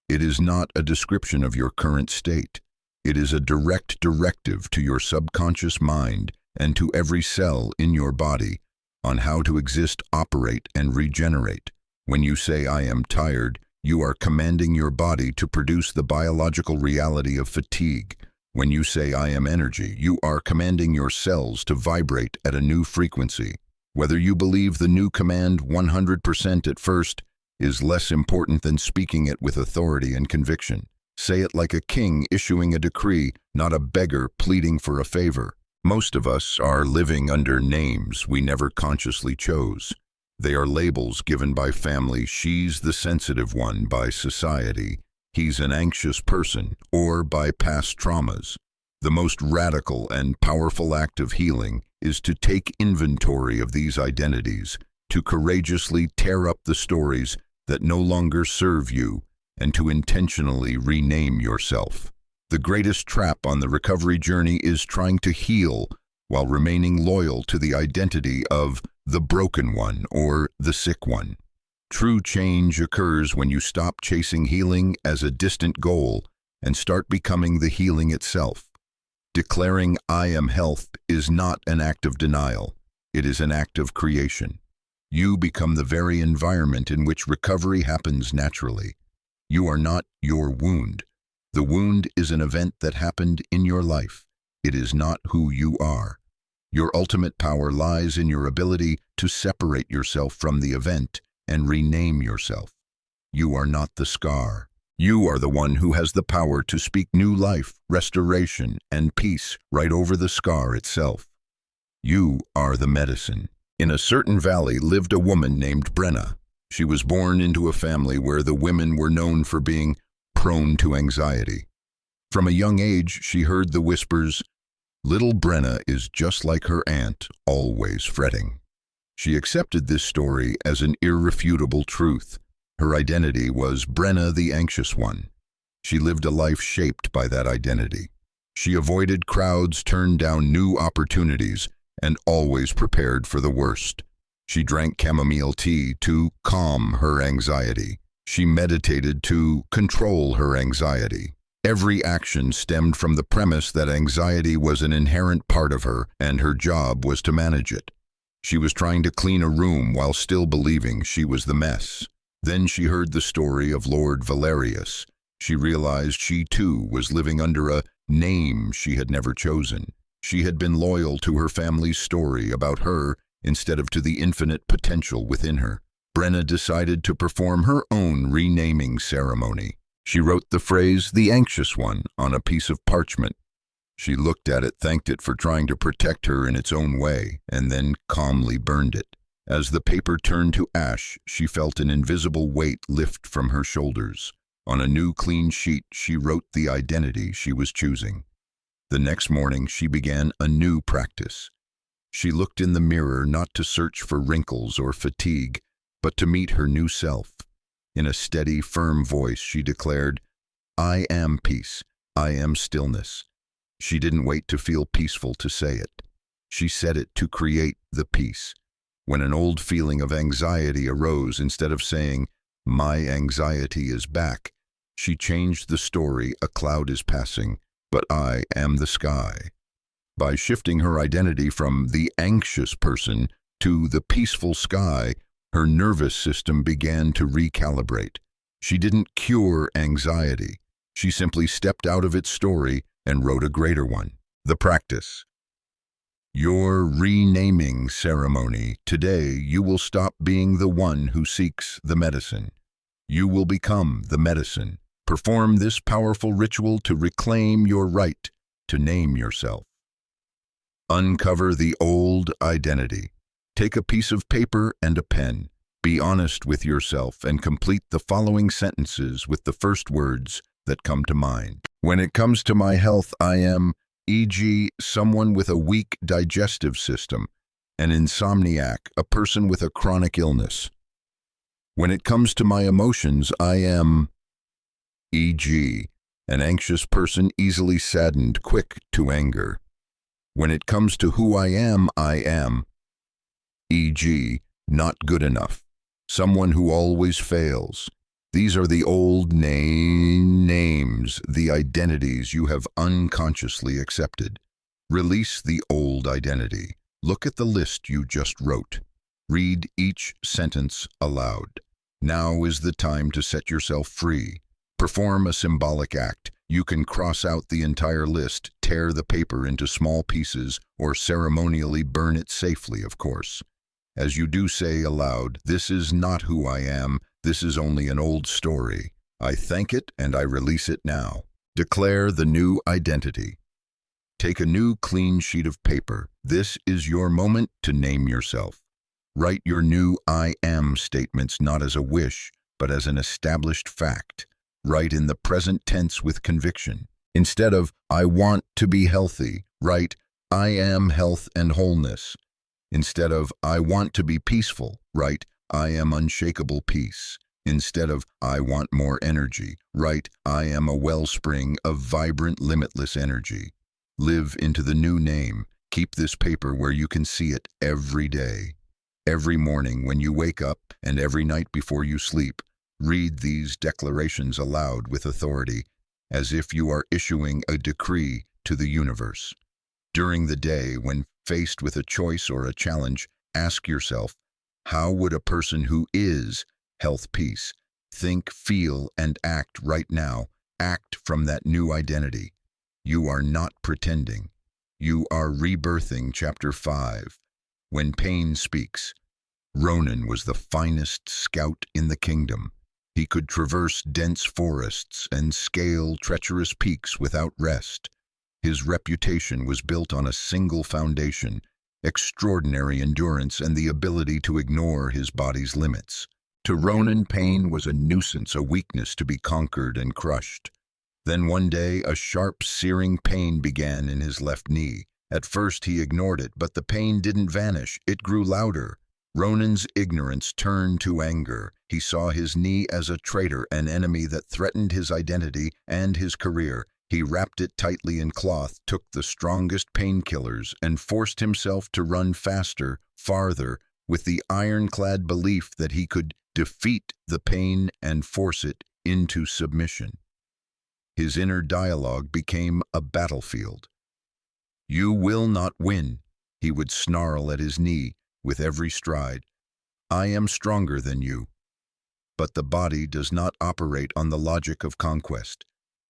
It is not a description of your current state. It is a direct directive to your subconscious mind and to every cell in your body on how to exist, operate, and regenerate. When you say I am tired, you are commanding your body to produce the biological reality of fatigue. When you say I am energy, you are commanding your cells to vibrate at a new frequency. Whether you believe the new command 100% at first is less important than speaking it with authority and conviction. Say it like a king issuing a decree, not a beggar pleading for a favor. Most of us are living under names we never consciously chose. They are labels given by family. She's the sensitive one by society. He's an anxious person, or by past traumas. The most radical and powerful act of healing is to take inventory of these identities, to courageously tear up the stories that no longer serve you, and to intentionally rename yourself. The greatest trap on the recovery journey is trying to heal while remaining loyal to the identity of the broken one or the sick one. True change occurs when you stop chasing healing as a distant goal and start becoming the healing itself. Declaring I am health is not an act of denial. It is an act of creation. You become the very environment in which recovery happens naturally. You are not your wound. The wound is an event that happened in your life. It is not who you are. Your ultimate power lies in your ability to separate yourself from the event and rename yourself. You are not the scar. You are the one who has the power to speak new life, restoration, and peace right over the scar itself. You are the medicine. In a certain valley lived a woman named Brenna. She was born into a family where the women were known for being prone to anxiety. From a young age, she heard the whispers, "Little Brenna is just like her aunt, always fretting." She accepted this story as an irrefutable truth. Her identity was Brenna the anxious one. She lived a life shaped by that identity. She avoided crowds, turned down new opportunities, and always prepared for the worst. She drank chamomile tea to calm her anxiety. She meditated to control her anxiety. Every action stemmed from the premise that anxiety was an inherent part of her, and her job was to manage it. She was trying to clean a room while still believing she was the mess. Then she heard the story of Lord Valerius. She realized she too was living under a name she had never chosen. She had been loyal to her family's story about her instead of to the infinite potential within her. Brenna decided to perform her own renaming ceremony. She wrote the phrase, "the anxious one," on a piece of parchment. She looked at it, thanked it for trying to protect her in its own way, and then calmly burned it. As the paper turned to ash, she felt an invisible weight lift from her shoulders. On a new clean sheet, she wrote the identity she was choosing. The next morning, she began a new practice. She looked in the mirror not to search for wrinkles or fatigue, but to meet her new self. In a steady, firm voice, she declared, "I am peace. I am stillness." She didn't wait to feel peaceful to say it. She said it to create the peace. When an old feeling of anxiety arose, instead of saying, "My anxiety is back," she changed the story, "A cloud is passing, but I am the sky." By shifting her identity from the anxious person to the peaceful sky, her nervous system began to recalibrate. She didn't cure anxiety. She simply stepped out of its story and wrote a greater one. The practice. Your renaming ceremony. Today, you will stop being the one who seeks the medicine. You will become the medicine. Perform this powerful ritual to reclaim your right to name yourself. Uncover the old identity. Take a piece of paper and a pen. Be honest with yourself and complete the following sentences with the first words that come to mind. When it comes to my health, I am, e.g., someone with a weak digestive system, an insomniac, a person with a chronic illness. When it comes to my emotions, I am, e.g., an anxious person, easily saddened, quick to anger. When it comes to who I am, e.g., not good enough, someone who always fails. These are the old names, the identities you have unconsciously accepted. Release the old identity. Look at the list you just wrote. Read each sentence aloud. Now is the time to set yourself free. Perform a symbolic act. You can cross out the entire list, tear the paper into small pieces, or ceremonially burn it safely, of course. As you do, say aloud, "This is not who I am. This is only an old story. I thank it and I release it now." Declare the new identity. Take a new clean sheet of paper. This is your moment to name yourself. Write your new I am statements not as a wish, but as an established fact. Write in the present tense with conviction. Instead of I want to be healthy, write I am health and wholeness. Instead of I want to be peaceful, write I am unshakable peace. Instead of I want more energy, write I am a wellspring of vibrant, limitless energy. Live into the new name. Keep this paper where you can see it every day. Every morning when you wake up and every night before you sleep, read these declarations aloud with authority, as if you are issuing a decree to the universe. During the day, when faced with a choice or a challenge, ask yourself, how would a person who is health peace think, feel, and act right now? Act from that new identity. You are not pretending. You are rebirthing. Chapter 5. When pain speaks. Ronan was the finest scout in the kingdom. He could traverse dense forests and scale treacherous peaks without rest. His reputation was built on a single foundation: extraordinary endurance and the ability to ignore his body's limits. To Ronan, pain was a nuisance, a weakness to be conquered and crushed. Then one day, a sharp, searing pain began in his left knee. At first he ignored it, but the pain didn't vanish. It grew louder. Ronan's ignorance turned to anger. He saw his knee as a traitor, an enemy that threatened his identity and his career. He wrapped it tightly in cloth, took the strongest painkillers, and forced himself to run faster, farther, with the ironclad belief that he could defeat the pain and force it into submission. His inner dialogue became a battlefield. "You will not win," he would snarl at his knee with every stride. "I am stronger than you." But the body does not operate on the logic of conquest.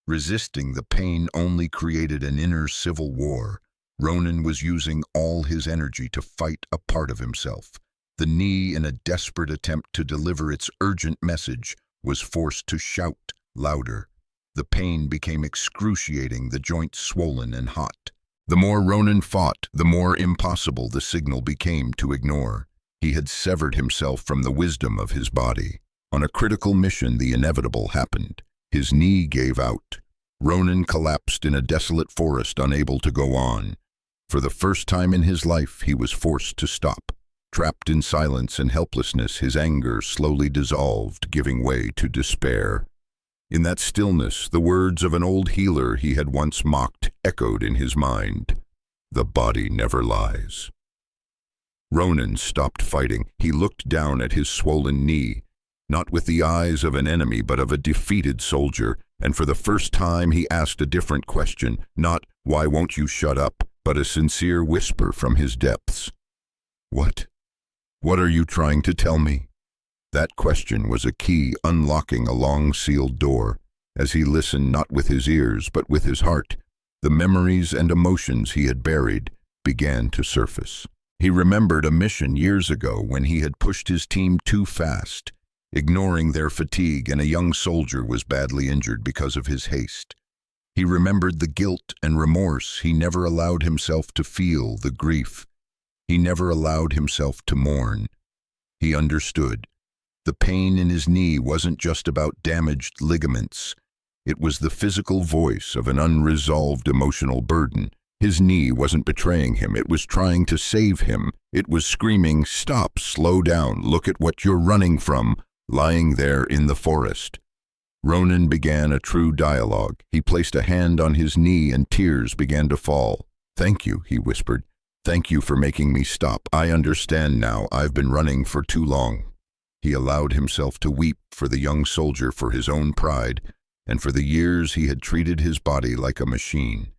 Resisting the pain only created an inner civil war. Ronan was using all his energy to fight a part of himself. The knee, in a desperate attempt to deliver its urgent message, was forced to shout louder. The pain became excruciating, the joint swollen and hot. The more Ronan fought, the more impossible the signal became to ignore. He had severed himself from the wisdom of his body. On a critical mission, the inevitable happened. His knee gave out. Ronan collapsed in a desolate forest, unable to go on. For the first time in his life, he was forced to stop. Trapped in silence and helplessness, his anger slowly dissolved, giving way to despair. In that stillness, the words of an old healer he had once mocked echoed in his mind. "The body never lies." Ronan stopped fighting. He looked down at his swollen knee, not with the eyes of an enemy but of a defeated soldier, and for the first time he asked a different question, not "Why won't you shut up?" but a sincere whisper from his depths. What are you trying to tell me?" That question was a key unlocking a long-sealed door. As he listened not with his ears but with his heart, the memories and emotions he had buried, began to surface. He remembered a mission years ago when he had pushed his team too fast, ignoring their fatigue, and a young soldier was badly injured because of his haste. He remembered the guilt and remorse. He never allowed himself to feel the grief. He never allowed himself to mourn. He understood. The pain in his knee wasn't just about damaged ligaments. It was the physical voice of an unresolved emotional burden. His knee wasn't betraying him. It was trying to save him. It was screaming, "Stop, slow down, look at what you're running from," lying there in the forest. Ronan began a true dialogue. He placed a hand on his knee and tears began to fall. "Thank you," he whispered. "Thank you for making me stop. I understand now. I've been running for too long." He allowed himself to weep for the young soldier, for his own pride, and for the years he had treated his body like a machine.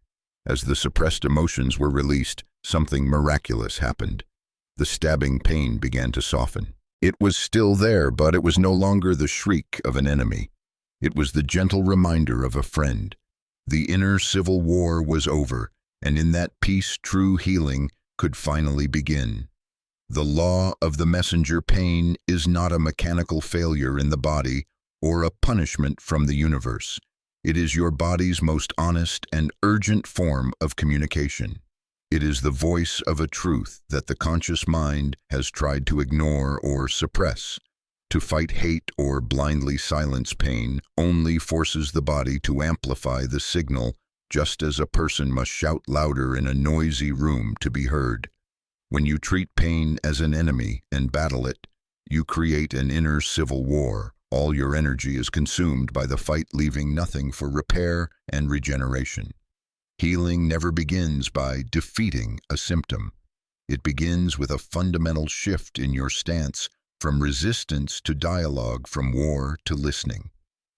As the suppressed emotions were released, something miraculous happened. The stabbing pain began to soften. It was still there, but it was no longer the shriek of an enemy. It was the gentle reminder of a friend. The inner civil war was over, and in that peace true healing could finally begin. The law of the messenger pain is not a mechanical failure in the body or a punishment from the universe. It is your body's most honest and urgent form of communication. It is the voice of a truth that the conscious mind has tried to ignore or suppress. To fight hate or blindly silence pain only forces the body to amplify the signal, just as a person must shout louder in a noisy room to be heard. When you treat pain as an enemy and battle it, you create an inner civil war. All your energy is consumed by the fight, leaving nothing for repair and regeneration. Healing never begins by defeating a symptom. It begins with a fundamental shift in your stance, from resistance to dialogue, from war to listening.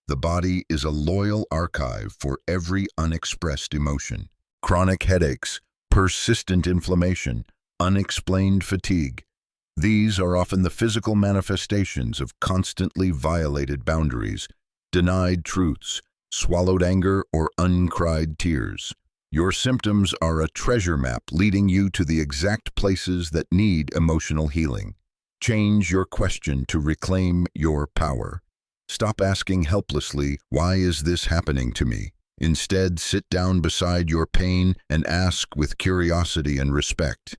The body is a loyal archive for every unexpressed emotion. Chronic headaches, persistent inflammation, unexplained fatigue. These are often the physical manifestations of constantly violated boundaries, denied truths, swallowed anger, or uncried tears. Your symptoms are a treasure map leading you to the exact places that need emotional healing. Change your question to reclaim your power. Stop asking helplessly, "Why is this happening to me?" Instead, sit down beside your pain and ask with curiosity and respect,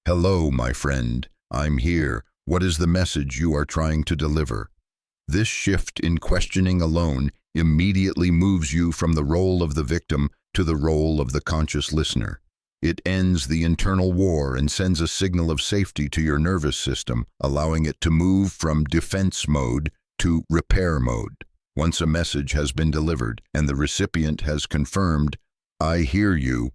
"Hello, my friend. I'm here. What is the message you are trying to deliver?" This shift in questioning alone immediately moves you from the role of the victim to the role of the conscious listener. It ends the internal war and sends a signal of safety to your nervous system, allowing it to move from defense mode to repair mode. Once a message has been delivered and the recipient has confirmed, "I hear you,"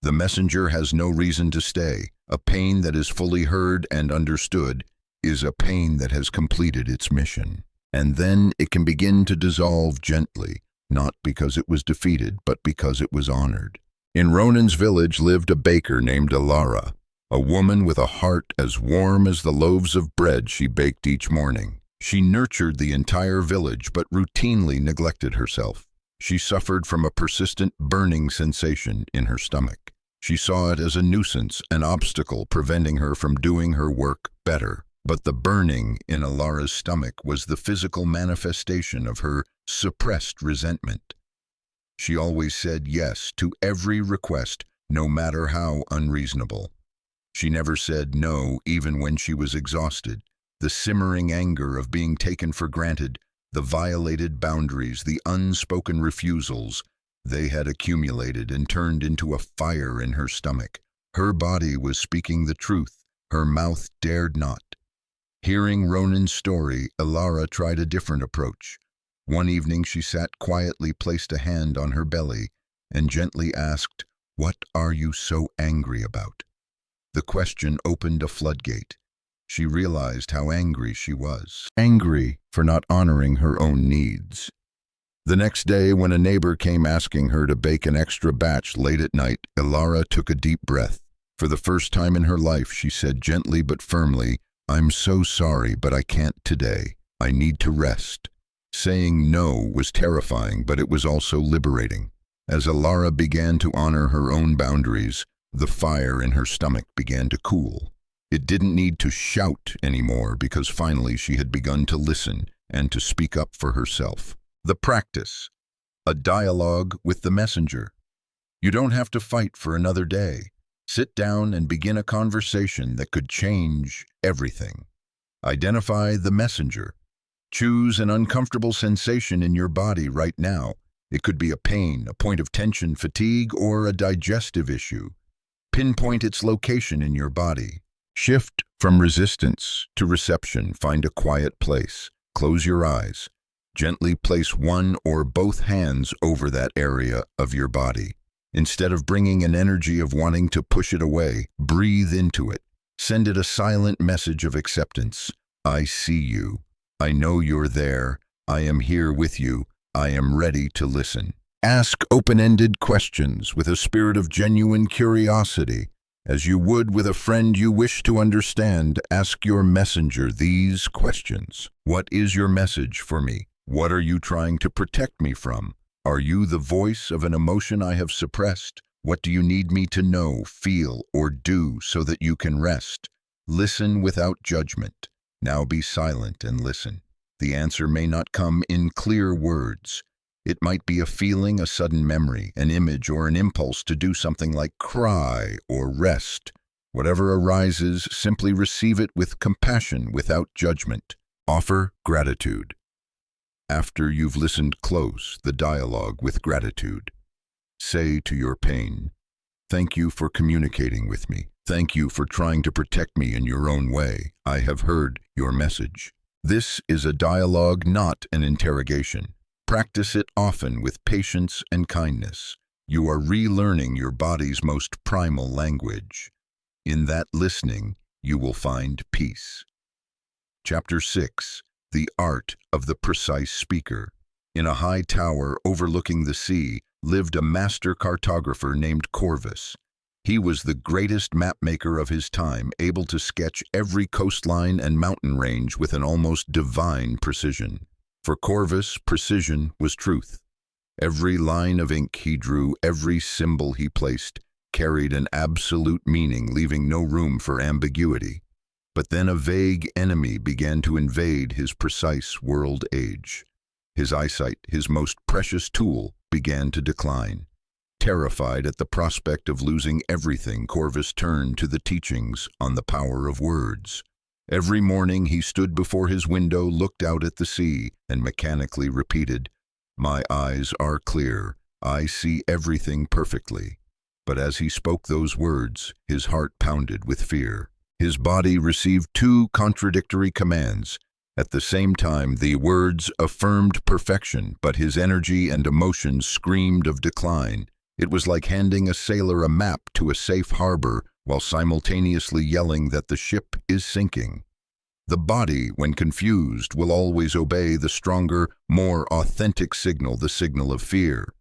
the messenger has no reason to stay. A pain that is fully heard and understood is a pain that has completed its mission. And then it can begin to dissolve gently, not because it was defeated, but because it was honored. In Ronan's village lived a baker named Alara, a woman with a heart as warm as the loaves of bread she baked each morning. She nurtured the entire village, but routinely neglected herself. She suffered from a persistent burning sensation in her stomach. She saw it as a nuisance, an obstacle preventing her from doing her work better. But the burning in Alara's stomach was the physical manifestation of her suppressed resentment. She always said yes to every request, no matter how unreasonable. She never said no, even when she was exhausted. The simmering anger of being taken for granted, the violated boundaries, the unspoken refusals, they had accumulated and turned into a fire in her stomach. Her body was speaking the truth. Her mouth dared not. Hearing Ronan's story, Alara tried a different approach. One evening she sat quietly, placed a hand on her belly, and gently asked, "What are you so angry about?" The question opened a floodgate. She realized how angry she was. Angry for not honoring her own needs. The next day, when a neighbor came asking her to bake an extra batch late at night, Alara took a deep breath. For the first time in her life, she said gently but firmly, "I'm so sorry, but I can't today. I need to rest." Saying no was terrifying, but it was also liberating. As Alara began to honor her own boundaries, The fire in her stomach began to cool. It didn't need to shout anymore because finally she had begun to listen and to speak up for herself. The practice. A dialogue with the messenger. You don't have to fight for another day. Sit down and begin a conversation that could change everything. Identify the messenger. Choose an uncomfortable sensation in your body right now. It could be a pain, a point of tension, fatigue, or a digestive issue. Pinpoint its location in your body. Shift from resistance to reception. Find a quiet place. Close your eyes. Gently place one or both hands over that area of your body. Instead of bringing an energy of wanting to push it away, breathe into it. Send it a silent message of acceptance. I see you. I know you're there. I am here with you. I am ready to listen. Ask open-ended questions with a spirit of genuine curiosity. As you would with a friend you wish to understand, ask your messenger these questions. What is your message for me? What are you trying to protect me from? Are you the voice of an emotion I have suppressed? What do you need me to know, feel, or do so that you can rest? Listen without judgment. Now be silent and listen. The answer may not come in clear words. It might be a feeling, a sudden memory, an image, or an impulse to do something like cry or rest. Whatever arises, simply receive it with compassion without judgment. Offer gratitude. After you've listened, close the dialogue with gratitude. Say to your pain, "Thank you for communicating with me. Thank you for trying to protect me in your own way. I have heard your message." This is a dialogue, not an interrogation. Practice it often with patience and kindness. You are relearning your body's most primal language. In that listening, you will find peace. Chapter 6. The Art of the Precise Speaker. In a high tower overlooking the sea lived a master cartographer named Corvus. He was the greatest mapmaker of his time, able to sketch every coastline and mountain range with an almost divine precision. For Corvus, precision was truth. Every line of ink he drew, every symbol he placed, carried an absolute meaning, leaving no room for ambiguity. But then a vague enemy began to invade his precise world age. His eyesight, his most precious tool, began to decline. Terrified at the prospect of losing everything, Corvus turned to the teachings on the power of words. Every morning he stood before his window, looked out at the sea, and mechanically repeated, "My eyes are clear. I see everything perfectly." But as he spoke those words, his heart pounded with fear. His body received two contradictory commands. At the same time, the words affirmed perfection, but his energy and emotions screamed of decline. It was like handing a sailor a map to a safe harbor while simultaneously yelling that the ship is sinking. The body, when confused, will always obey the stronger, more authentic signal, the signal of fear.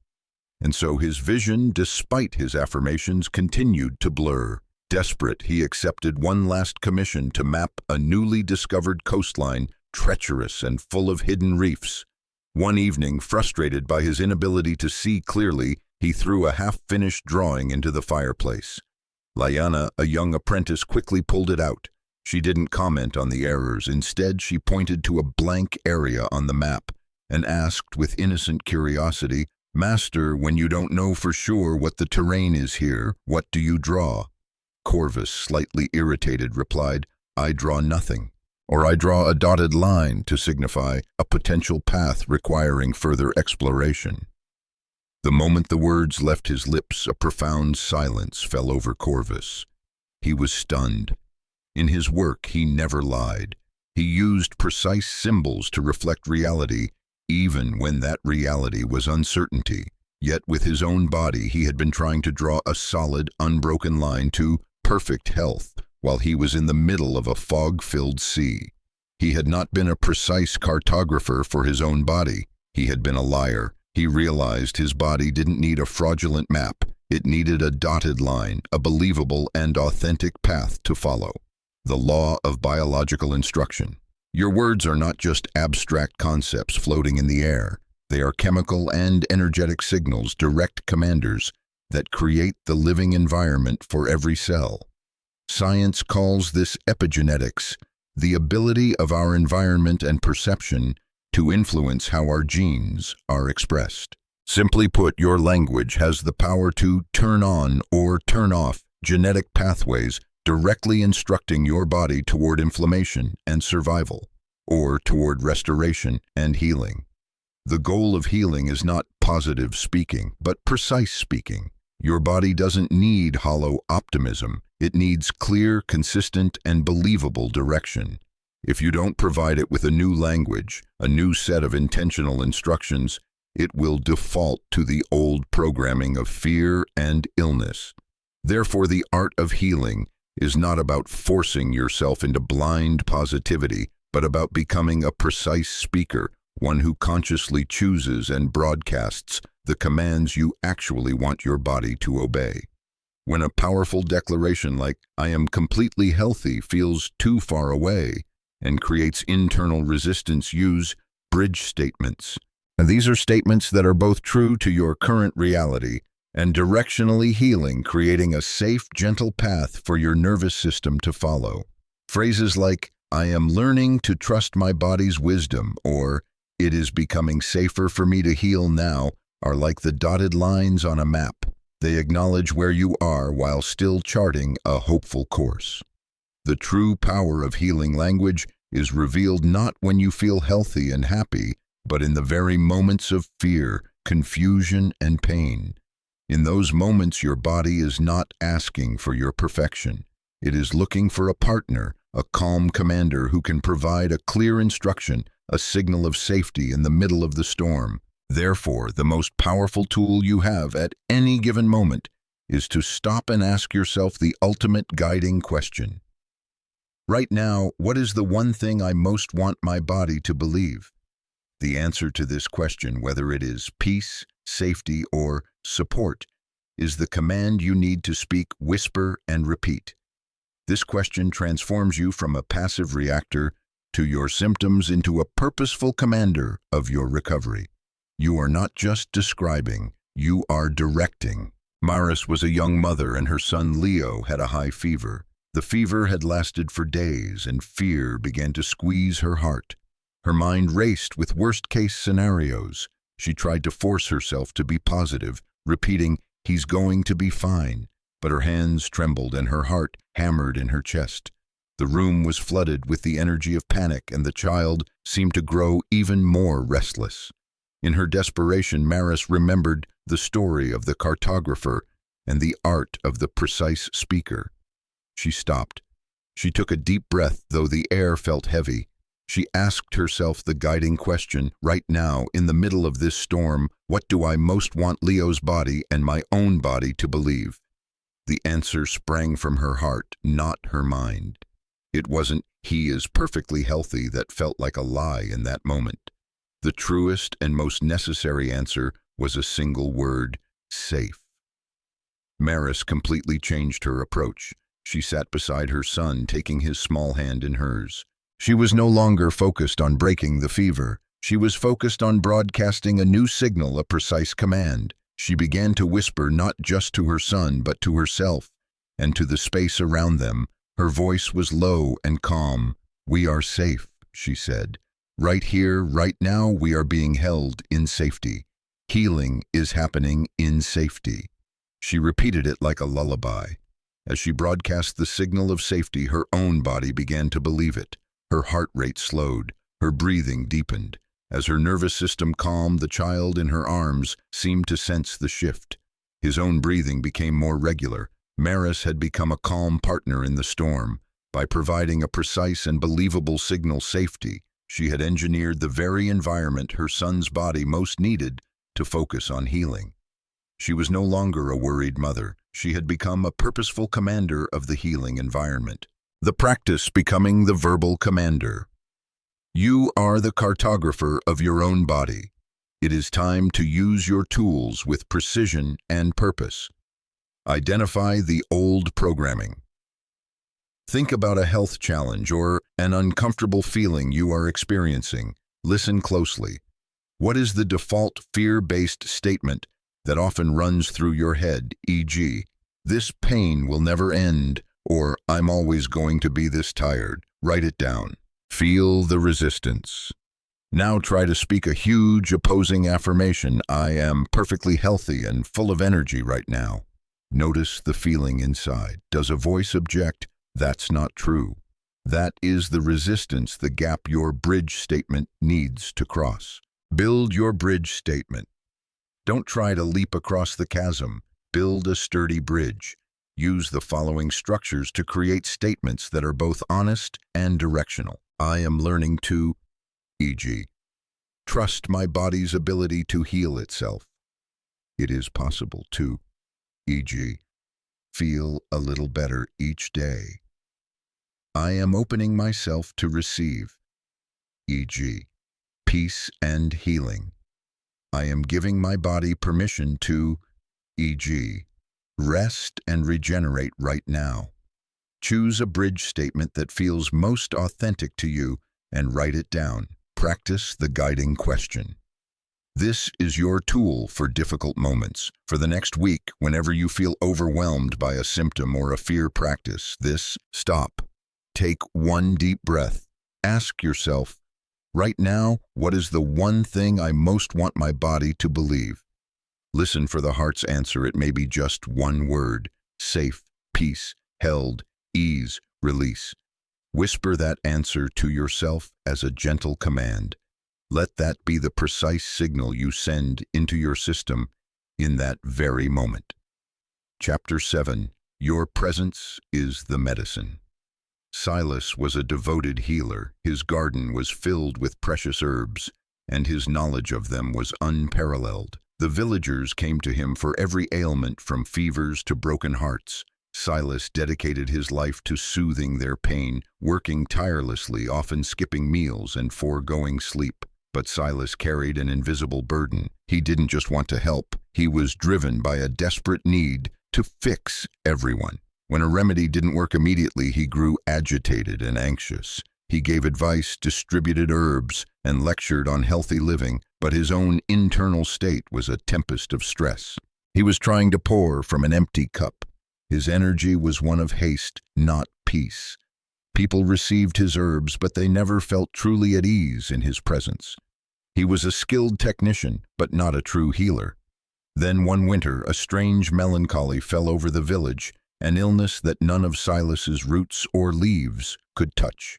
And so his vision, despite his affirmations, continued to blur. Desperate, he accepted one last commission to map a newly discovered coastline, treacherous and full of hidden reefs. One evening, frustrated by his inability to see clearly, he threw a half-finished drawing into the fireplace. Liana, a young apprentice, quickly pulled it out. She didn't comment on the errors. Instead, she pointed to a blank area on the map and asked with innocent curiosity, "Master, when you don't know for sure what the terrain is here, what do you draw?" Corvus, slightly irritated, replied, "I draw nothing. Or I draw a dotted line to signify a potential path requiring further exploration." The moment the words left his lips, a profound silence fell over Corvus. He was stunned. In his work, he never lied. He used precise symbols to reflect reality, even when that reality was uncertainty. Yet with his own body, he had been trying to draw a solid, unbroken line to perfect health, while he was in the middle of a fog-filled sea. He had not been a precise cartographer for his own body. He had been a liar. He realized his body didn't need a fraudulent map. It needed a dotted line, a believable and authentic path to follow. The law of biological instruction. Your words are not just abstract concepts floating in the air. They are chemical and energetic signals, direct commanders. that create the living environment for every cell. Science calls this epigenetics, the ability of our environment and perception to influence how our genes are expressed. Simply put, your language has the power to turn on or turn off genetic pathways, directly instructing your body toward inflammation and survival, or toward restoration and healing. The goal of healing is not positive speaking, but precise speaking. Your body doesn't need hollow optimism. It needs clear, consistent, and believable direction. If you don't provide it with a new language, a new set of intentional instructions, it will default to the old programming of fear and illness. Therefore, the art of healing is not about forcing yourself into blind positivity, but about becoming a precise speaker, one who consciously chooses and broadcasts the commands you actually want your body to obey. When a powerful declaration like, "I am completely healthy," feels too far away and creates internal resistance, use bridge statements. And these are statements that are both true to your current reality and directionally healing, creating a safe, gentle path for your nervous system to follow. Phrases like, "I am learning to trust my body's wisdom," or "It is becoming safer for me to heal now," are like the dotted lines on a map. They acknowledge where you are while still charting a hopeful course. The true power of healing language is revealed not when you feel healthy and happy, but in the very moments of fear, confusion, and pain. In those moments, your body is not asking for your perfection. It is looking for a partner, a calm commander who can provide a clear instruction, a signal of safety in the middle of the storm. Therefore, the most powerful tool you have at any given moment is to stop and ask yourself the ultimate guiding question. Right now, what is the one thing I most want my body to believe? The answer to this question, whether it is peace, safety, or support, is the command you need to speak, whisper, and repeat. This question transforms you from a passive reactor to your symptoms into a purposeful commander of your recovery. You are not just describing, you are directing. Maris was a young mother and her son Leo had a high fever. The fever had lasted for days and fear began to squeeze her heart. Her mind raced with worst-case scenarios. She tried to force herself to be positive, repeating, "He's going to be fine." But her hands trembled and her heart hammered in her chest. The room was flooded with the energy of panic and the child seemed to grow even more restless. In her desperation, Maris remembered the story of the cartographer and the art of the precise speaker. She stopped. She took a deep breath, though the air felt heavy. She asked herself the guiding question, right now, in the middle of this storm, what do I most want Leo's body and my own body to believe? The answer sprang from her heart, not her mind. It wasn't, "He is perfectly healthy," that felt like a lie in that moment. The truest and most necessary answer was a single word, safe. Maris completely changed her approach. She sat beside her son, taking his small hand in hers. She was no longer focused on breaking the fever. She was focused on broadcasting a new signal, a precise command. She began to whisper not just to her son, but to herself and to the space around them. Her voice was low and calm. "We are safe," she said. "Right here, right now, we are being held in safety. Healing is happening in safety." She repeated it like a lullaby. As she broadcast the signal of safety, her own body began to believe it. Her heart rate slowed, her breathing deepened. As her nervous system calmed, the child in her arms seemed to sense the shift. His own breathing became more regular. Maris had become a calm partner in the storm. By providing a precise and believable signal safety, she had engineered the very environment her son's body most needed to focus on healing. She was no longer a worried mother. She had become a purposeful commander of the healing environment. The practice becoming the verbal commander. You are the cartographer of your own body. It is time to use your tools with precision and purpose. Identify the old programming. Think about a health challenge or an uncomfortable feeling you are experiencing. Listen closely. What is the default fear-based statement that often runs through your head, e.g., "This pain will never end," or "I'm always going to be this tired." Write it down. Feel the resistance. Now try to speak a huge opposing affirmation. "I am perfectly healthy and full of energy right now." Notice the feeling inside. Does a voice object? That's not true. That is the resistance, the gap your bridge statement needs to cross. Build your bridge statement. Don't try to leap across the chasm. Build a sturdy bridge. Use the following structures to create statements that are both honest and directional. I am learning to, e.g., trust my body's ability to heal itself. It is possible to, e.g., feel a little better each day. I am opening myself to receive, e.g., peace and healing. I am giving my body permission to, e.g., rest and regenerate right now. Choose a bridge statement that feels most authentic to you and write it down. Practice the guiding question. This is your tool for difficult moments. For the next week, whenever you feel overwhelmed by a symptom or a fear, practice this. Stop. Take one deep breath. Ask yourself, right now, what is the one thing I most want my body to believe? Listen for the heart's answer. It may be just one word: safe, peace, held, ease, release. Whisper that answer to yourself as a gentle command. Let that be the precise signal you send into your system in that very moment. Chapter 7. Your presence is the medicine. Silas was a devoted healer. His garden was filled with precious herbs, and his knowledge of them was unparalleled. The villagers came to him for every ailment, from fevers to broken hearts. Silas dedicated his life to soothing their pain, working tirelessly, often skipping meals and foregoing sleep. But Silas carried an invisible burden. He didn't just want to help. He was driven by a desperate need to fix everyone. When a remedy didn't work immediately, he grew agitated and anxious. He gave advice, distributed herbs, and lectured on healthy living, but his own internal state was a tempest of stress. He was trying to pour from an empty cup. His energy was one of haste, not peace. People received his herbs, but they never felt truly at ease in his presence. He was a skilled technician, but not a true healer. Then one winter, a strange melancholy fell over the village, an illness that none of Silas's roots or leaves could touch.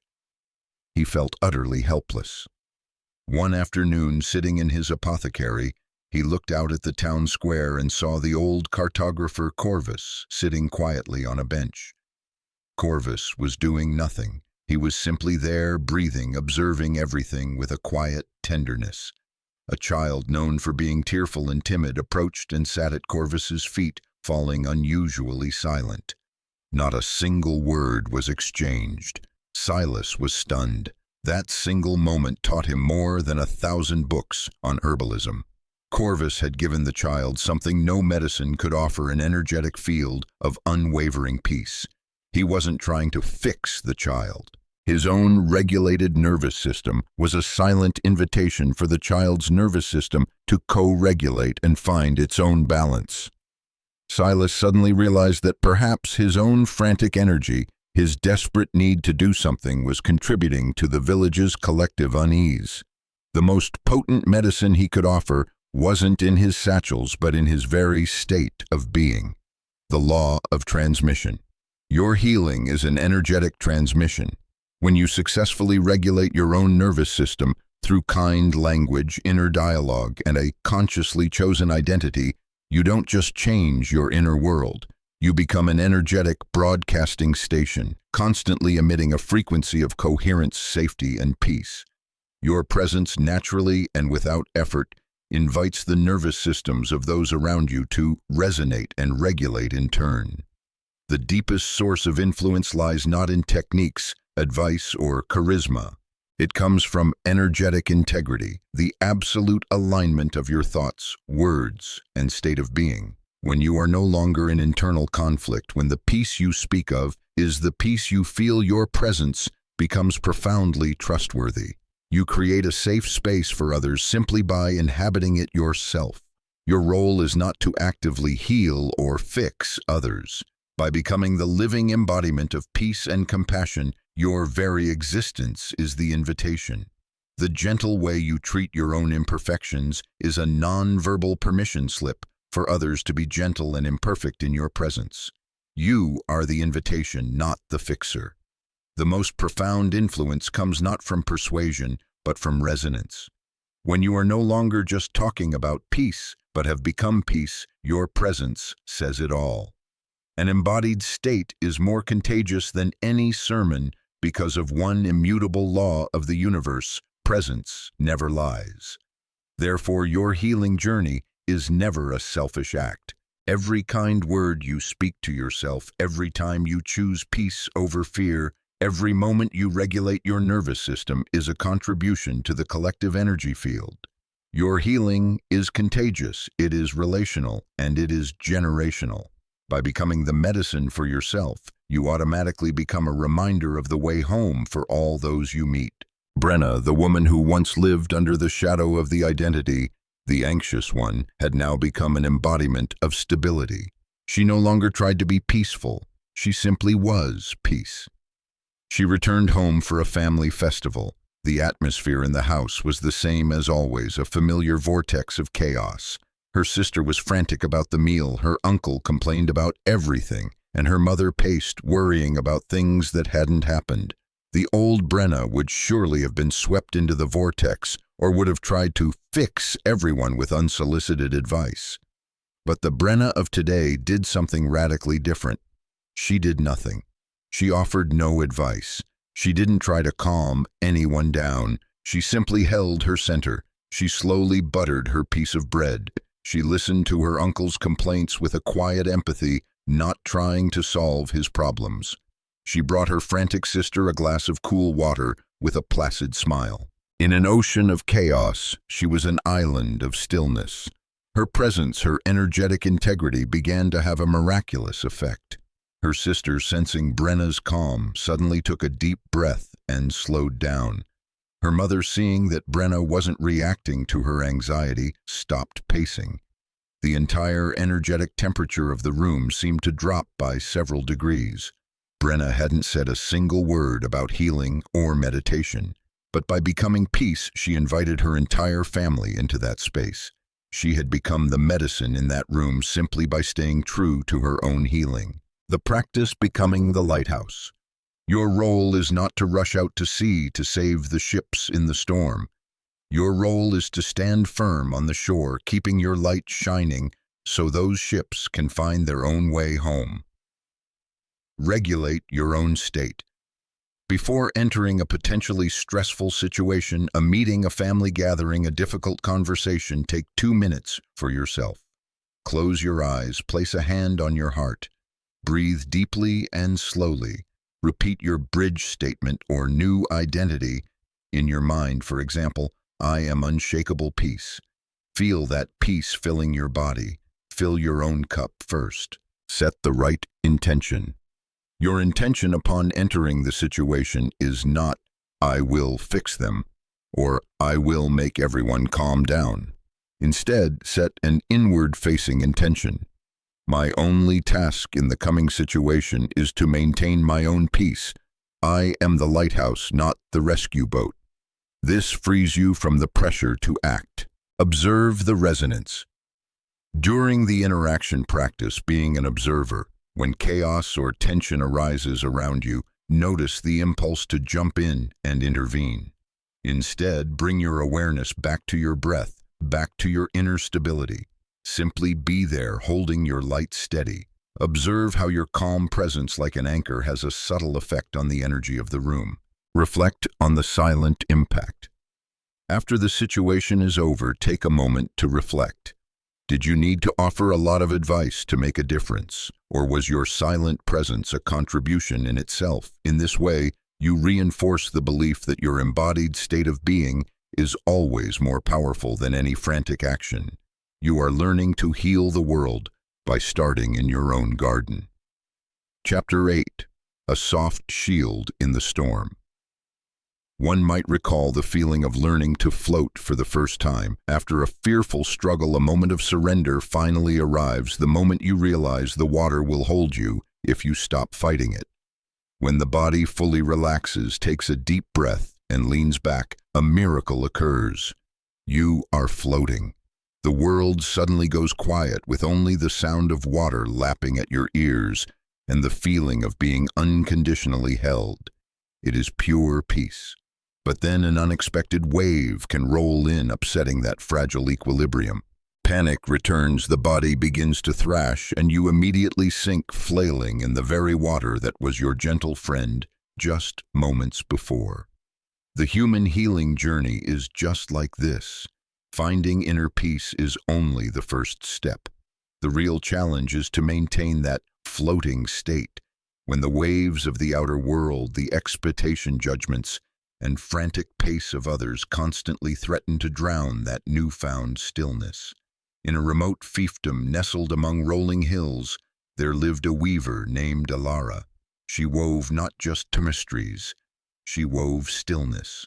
He felt utterly helpless. One afternoon, sitting in his apothecary, he looked out at the town square and saw the old cartographer Corvus sitting quietly on a bench. Corvus was doing nothing. He was simply there, breathing, observing everything with a quiet tenderness. A child known for being tearful and timid approached and sat at Corvus's feet, falling unusually silent. Not a single word was exchanged. Silas was stunned. That single moment taught him more than 1,000 books on herbalism. Corvus had given the child something no medicine could offer: an energetic field of unwavering peace. He wasn't trying to fix the child. His own regulated nervous system was a silent invitation for the child's nervous system to co-regulate and find its own balance. Silas suddenly realized that perhaps his own frantic energy, his desperate need to do something, was contributing to the village's collective unease. The most potent medicine he could offer wasn't in his satchels, but in his very state of being. The law of transmission. Your healing is an energetic transmission. When you successfully regulate your own nervous system through kind language, inner dialogue, and a consciously chosen identity, you don't just change your inner world. You become an energetic broadcasting station, constantly emitting a frequency of coherence, safety, and peace. Your presence, naturally and without effort, invites the nervous systems of those around you to resonate and regulate in turn. The deepest source of influence lies not in techniques, advice, or charisma. It comes from energetic integrity, the absolute alignment of your thoughts, words, and state of being. When you are no longer in internal conflict, when the peace you speak of is the peace you feel, your presence becomes profoundly trustworthy. You create a safe space for others simply by inhabiting it yourself. Your role is not to actively heal or fix others. By becoming the living embodiment of peace and compassion, your very existence is the invitation. The gentle way you treat your own imperfections is a non-verbal permission slip for others to be gentle and imperfect in your presence. You are the invitation, not the fixer. The most profound influence comes not from persuasion, but from resonance. When you are no longer just talking about peace, but have become peace, your presence says it all. An embodied state is more contagious than any sermon because of one immutable law of the universe: presence never lies. Therefore, your healing journey is never a selfish act. Every kind word you speak to yourself, every time you choose peace over fear, every moment you regulate your nervous system is a contribution to the collective energy field. Your healing is contagious, it is relational, and it is generational. By becoming the medicine for yourself, you automatically become a reminder of the way home for all those you meet. Brenna, the woman who once lived under the shadow of the identity, the anxious one, had now become an embodiment of stability. She no longer tried to be peaceful, she simply was peace. She returned home for a family festival. The atmosphere in the house was the same as always, a familiar vortex of chaos. Her sister was frantic about the meal, her uncle complained about everything, and her mother paced, worrying about things that hadn't happened. The old Brenna would surely have been swept into the vortex, or would have tried to fix everyone with unsolicited advice. But the Brenna of today did something radically different. She did nothing. She offered no advice. She didn't try to calm anyone down. She simply held her center. She slowly buttered her piece of bread. She listened to her uncle's complaints with a quiet empathy, not trying to solve his problems. She brought her frantic sister a glass of cool water with a placid smile. In an ocean of chaos, she was an island of stillness. Her presence, her energetic integrity began to have a miraculous effect. Her sister, sensing Brenna's calm, suddenly took a deep breath and slowed down. Her mother, seeing that Brenna wasn't reacting to her anxiety, stopped pacing. The entire energetic temperature of the room seemed to drop by several degrees. Brenna hadn't said a single word about healing or meditation, but by becoming peace, she invited her entire family into that space. She had become the medicine in that room simply by staying true to her own healing. The practice becoming the lighthouse. Your role is not to rush out to sea to save the ships in the storm. Your role is to stand firm on the shore, keeping your light shining so those ships can find their own way home. Regulate your own state. Before entering a potentially stressful situation, a meeting, a family gathering, a difficult conversation, take 2 minutes for yourself. Close your eyes, place a hand on your heart. Breathe deeply and slowly. Repeat your bridge statement or new identity in your mind. For example, I am unshakable peace. Feel that peace filling your body. Fill your own cup first. Set the right intention. Your intention upon entering the situation is not, I will fix them, or I will make everyone calm down. Instead, set an inward-facing intention. My only task in the coming situation is to maintain my own peace. I am the lighthouse, not the rescue boat. This frees you from the pressure to act. Observe the resonance. During the interaction, practice being an observer. When chaos or tension arises around you, notice the impulse to jump in and intervene. Instead, bring your awareness back to your breath, back to your inner stability. Simply be there, holding your light steady. Observe how your calm presence, like an anchor, has a subtle effect on the energy of the room. Reflect on the silent impact. After the situation is over, take a moment to reflect. Did you need to offer a lot of advice to make a difference, or was your silent presence a contribution in itself? In this way, you reinforce the belief that your embodied state of being is always more powerful than any frantic action. You are learning to heal the world by starting in your own garden. Chapter 8. A Soft Shield in the Storm. One might recall the feeling of learning to float for the first time. After a fearful struggle, a moment of surrender finally arrives, the moment you realize the water will hold you if you stop fighting it. When the body fully relaxes, takes a deep breath, and leans back, a miracle occurs. You are floating. The world suddenly goes quiet with only the sound of water lapping at your ears and the feeling of being unconditionally held. It is pure peace. But then an unexpected wave can roll in, upsetting that fragile equilibrium. Panic returns, the body begins to thrash, and you immediately sink, flailing in the very water that was your gentle friend just moments before. The human healing journey is just like this. Finding inner peace is only the first step. The real challenge is to maintain that floating state when the waves of the outer world, the expectation judgments, and frantic pace of others constantly threaten to drown that newfound stillness. In a remote fiefdom nestled among rolling hills, there lived a weaver named Alara. She wove not just tapestries, she wove stillness.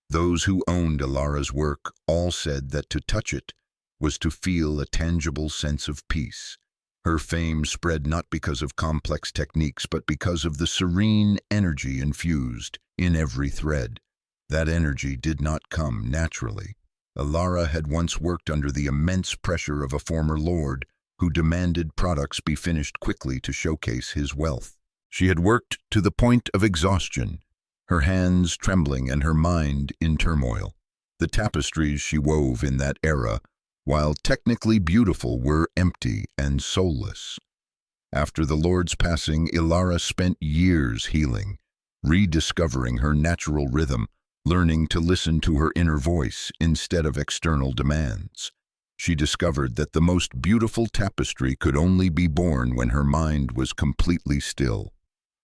Those who owned Alara's work all said that to touch it was to feel a tangible sense of peace. Her fame spread not because of complex techniques, but because of the serene energy infused in every thread. That energy did not come naturally. Alara had once worked under the immense pressure of a former lord who demanded products be finished quickly to showcase his wealth. She had worked to the point of exhaustion, her hands trembling and her mind in turmoil. The tapestries she wove in that era, while technically beautiful, were empty and soulless. After the Lord's passing, Alara spent years healing, rediscovering her natural rhythm, learning to listen to her inner voice instead of external demands. She discovered that the most beautiful tapestry could only be born when her mind was completely still.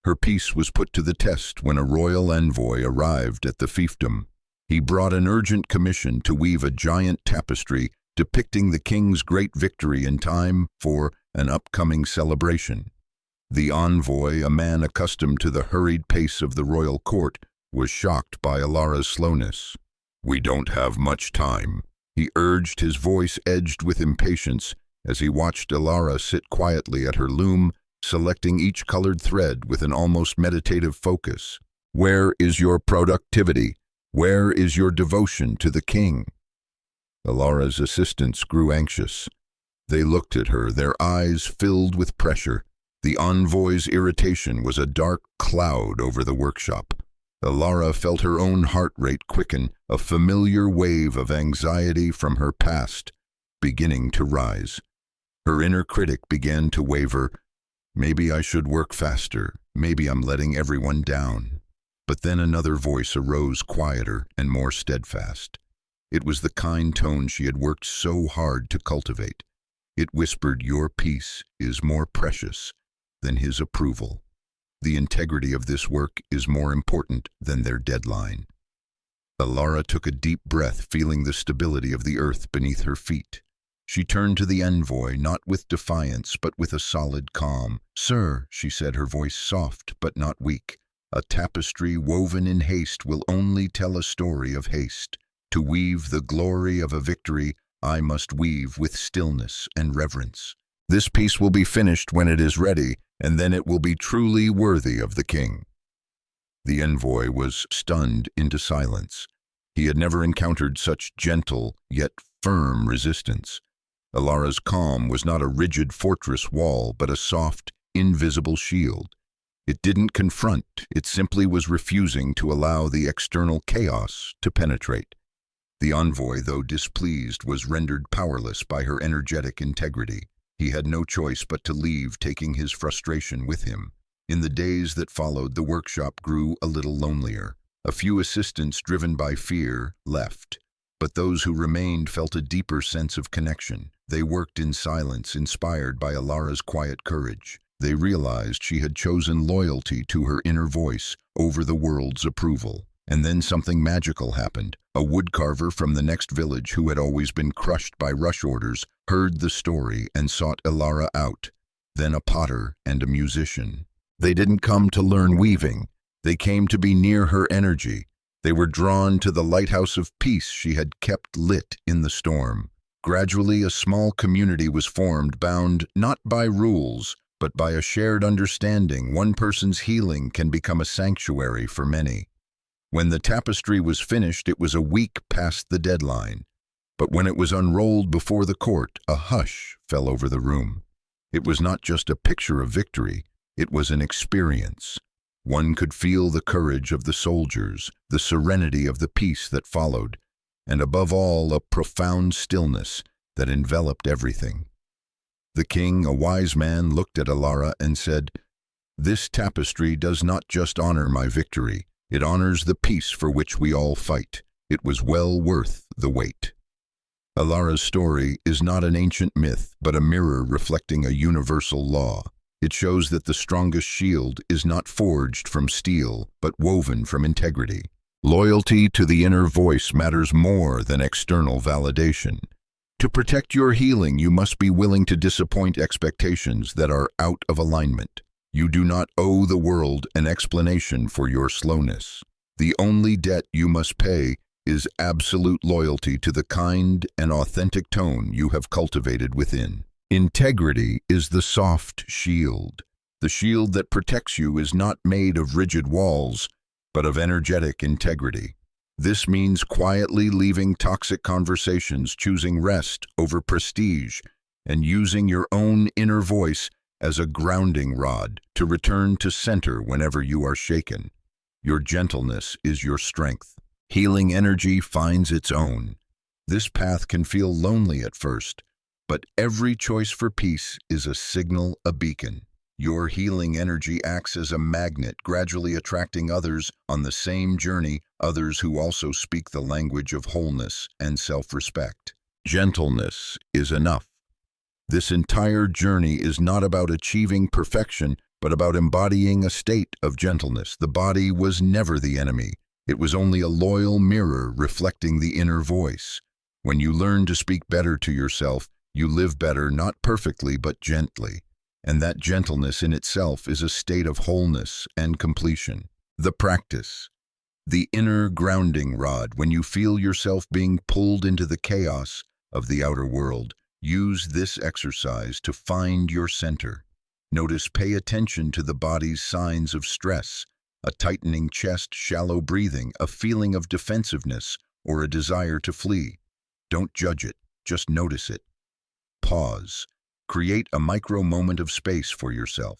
Her peace was put to the test when a royal envoy arrived at the fiefdom. He brought an urgent commission to weave a giant tapestry depicting the king's great victory in time for an upcoming celebration. The envoy, a man accustomed to the hurried pace of the royal court, was shocked by Alara's slowness. "We don't have much time," he urged, his voice edged with impatience as he watched Alara sit quietly at her loom, selecting each colored thread with an almost meditative focus. "Where is your productivity? Where is your devotion to the king?" Alara's assistants grew anxious. They looked at her, their eyes filled with pressure. The envoy's irritation was a dark cloud over the workshop. Alara felt her own heart rate quicken, a familiar wave of anxiety from her past beginning to rise. Her inner critic began to waver. "Maybe I should work faster. Maybe I'm letting everyone down." But then another voice arose, quieter and more steadfast. It was the kind tone she had worked so hard to cultivate. It whispered, "Your peace is more precious than his approval. The integrity of this work is more important than their deadline." Alara took a deep breath, feeling the stability of the earth beneath her feet. She turned to the envoy, not with defiance, but with a solid calm. "Sir," she said, her voice soft but not weak, "a tapestry woven in haste will only tell a story of haste. To weave the glory of a victory, I must weave with stillness and reverence. This piece will be finished when it is ready, and then it will be truly worthy of the king." The envoy was stunned into silence. He had never encountered such gentle, yet firm resistance. Alara's calm was not a rigid fortress wall, but a soft, invisible shield. It didn't confront, it simply was refusing to allow the external chaos to penetrate. The envoy, though displeased, was rendered powerless by her energetic integrity. He had no choice but to leave, taking his frustration with him. In the days that followed, the workshop grew a little lonelier. A few assistants, driven by fear, left. But those who remained felt a deeper sense of connection. They worked in silence, inspired by Alara's quiet courage. They realized she had chosen loyalty to her inner voice over the world's approval. And then something magical happened. A woodcarver from the next village, who had always been crushed by rush orders, heard the story and sought Alara out. Then a potter and a musician. They didn't come to learn weaving. They came to be near her energy, They were drawn to the lighthouse of peace she had kept lit in the storm. Gradually, a small community was formed, bound not by rules, but by a shared understanding. One person's healing can become a sanctuary for many. When the tapestry was finished, it was a week past the deadline. But when it was unrolled before the court, a hush fell over the room. It was not just a picture of victory, it was an experience. One could feel the courage of the soldiers, the serenity of the peace that followed, and above all, a profound stillness that enveloped everything. The king, a wise man, looked at Alara and said, "This tapestry does not just honor my victory, it honors the peace for which we all fight. It was well worth the wait." Alara's story is not an ancient myth, but a mirror reflecting a universal law. It shows that the strongest shield is not forged from steel, but woven from integrity. Loyalty to the inner voice matters more than external validation. To protect your healing, you must be willing to disappoint expectations that are out of alignment. You do not owe the world an explanation for your slowness. The only debt you must pay is absolute loyalty to the kind and authentic tone you have cultivated within. Integrity is the soft shield. The shield that protects you is not made of rigid walls, but of energetic integrity. This means quietly leaving toxic conversations, choosing rest over prestige, and using your own inner voice as a grounding rod to return to center whenever you are shaken. Your gentleness is your strength. Healing energy finds its own. This path can feel lonely at first, but every choice for peace is a signal, a beacon. Your healing energy acts as a magnet, gradually attracting others on the same journey, others who also speak the language of wholeness and self-respect. Gentleness is enough. This entire journey is not about achieving perfection, but about embodying a state of gentleness. The body was never the enemy. It was only a loyal mirror reflecting the inner voice. When you learn to speak better to yourself, you live better, not perfectly, but gently. And that gentleness in itself is a state of wholeness and completion. The practice. The inner grounding rod. When you feel yourself being pulled into the chaos of the outer world, use this exercise to find your center. Pay attention to the body's signs of stress, a tightening chest, shallow breathing, a feeling of defensiveness, or a desire to flee. Don't judge it, just notice it. Pause. Create a micro moment of space for yourself.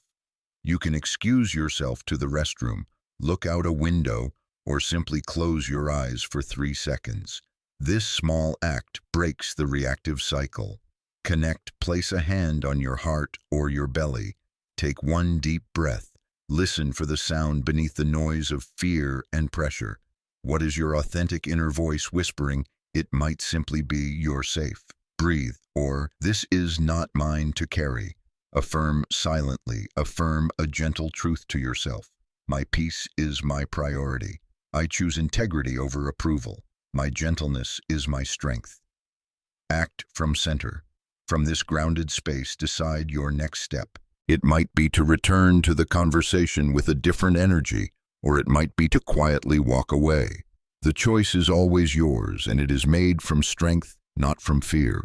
You can excuse yourself to the restroom, look out a window, or simply close your eyes for 3 seconds. This small act breaks the reactive cycle. Connect, place a hand on your heart or your belly. Take one deep breath. Listen for the sound beneath the noise of fear and pressure. What is your authentic inner voice whispering? It might simply be "you're safe." Breathe, or "this is not mine to carry." Affirm silently, affirm a gentle truth to yourself. My peace is my priority. I choose integrity over approval. My gentleness is my strength. Act from center. From this grounded space, decide your next step. It might be to return to the conversation with a different energy, or it might be to quietly walk away. The choice is always yours, and it is made from strength, not from fear.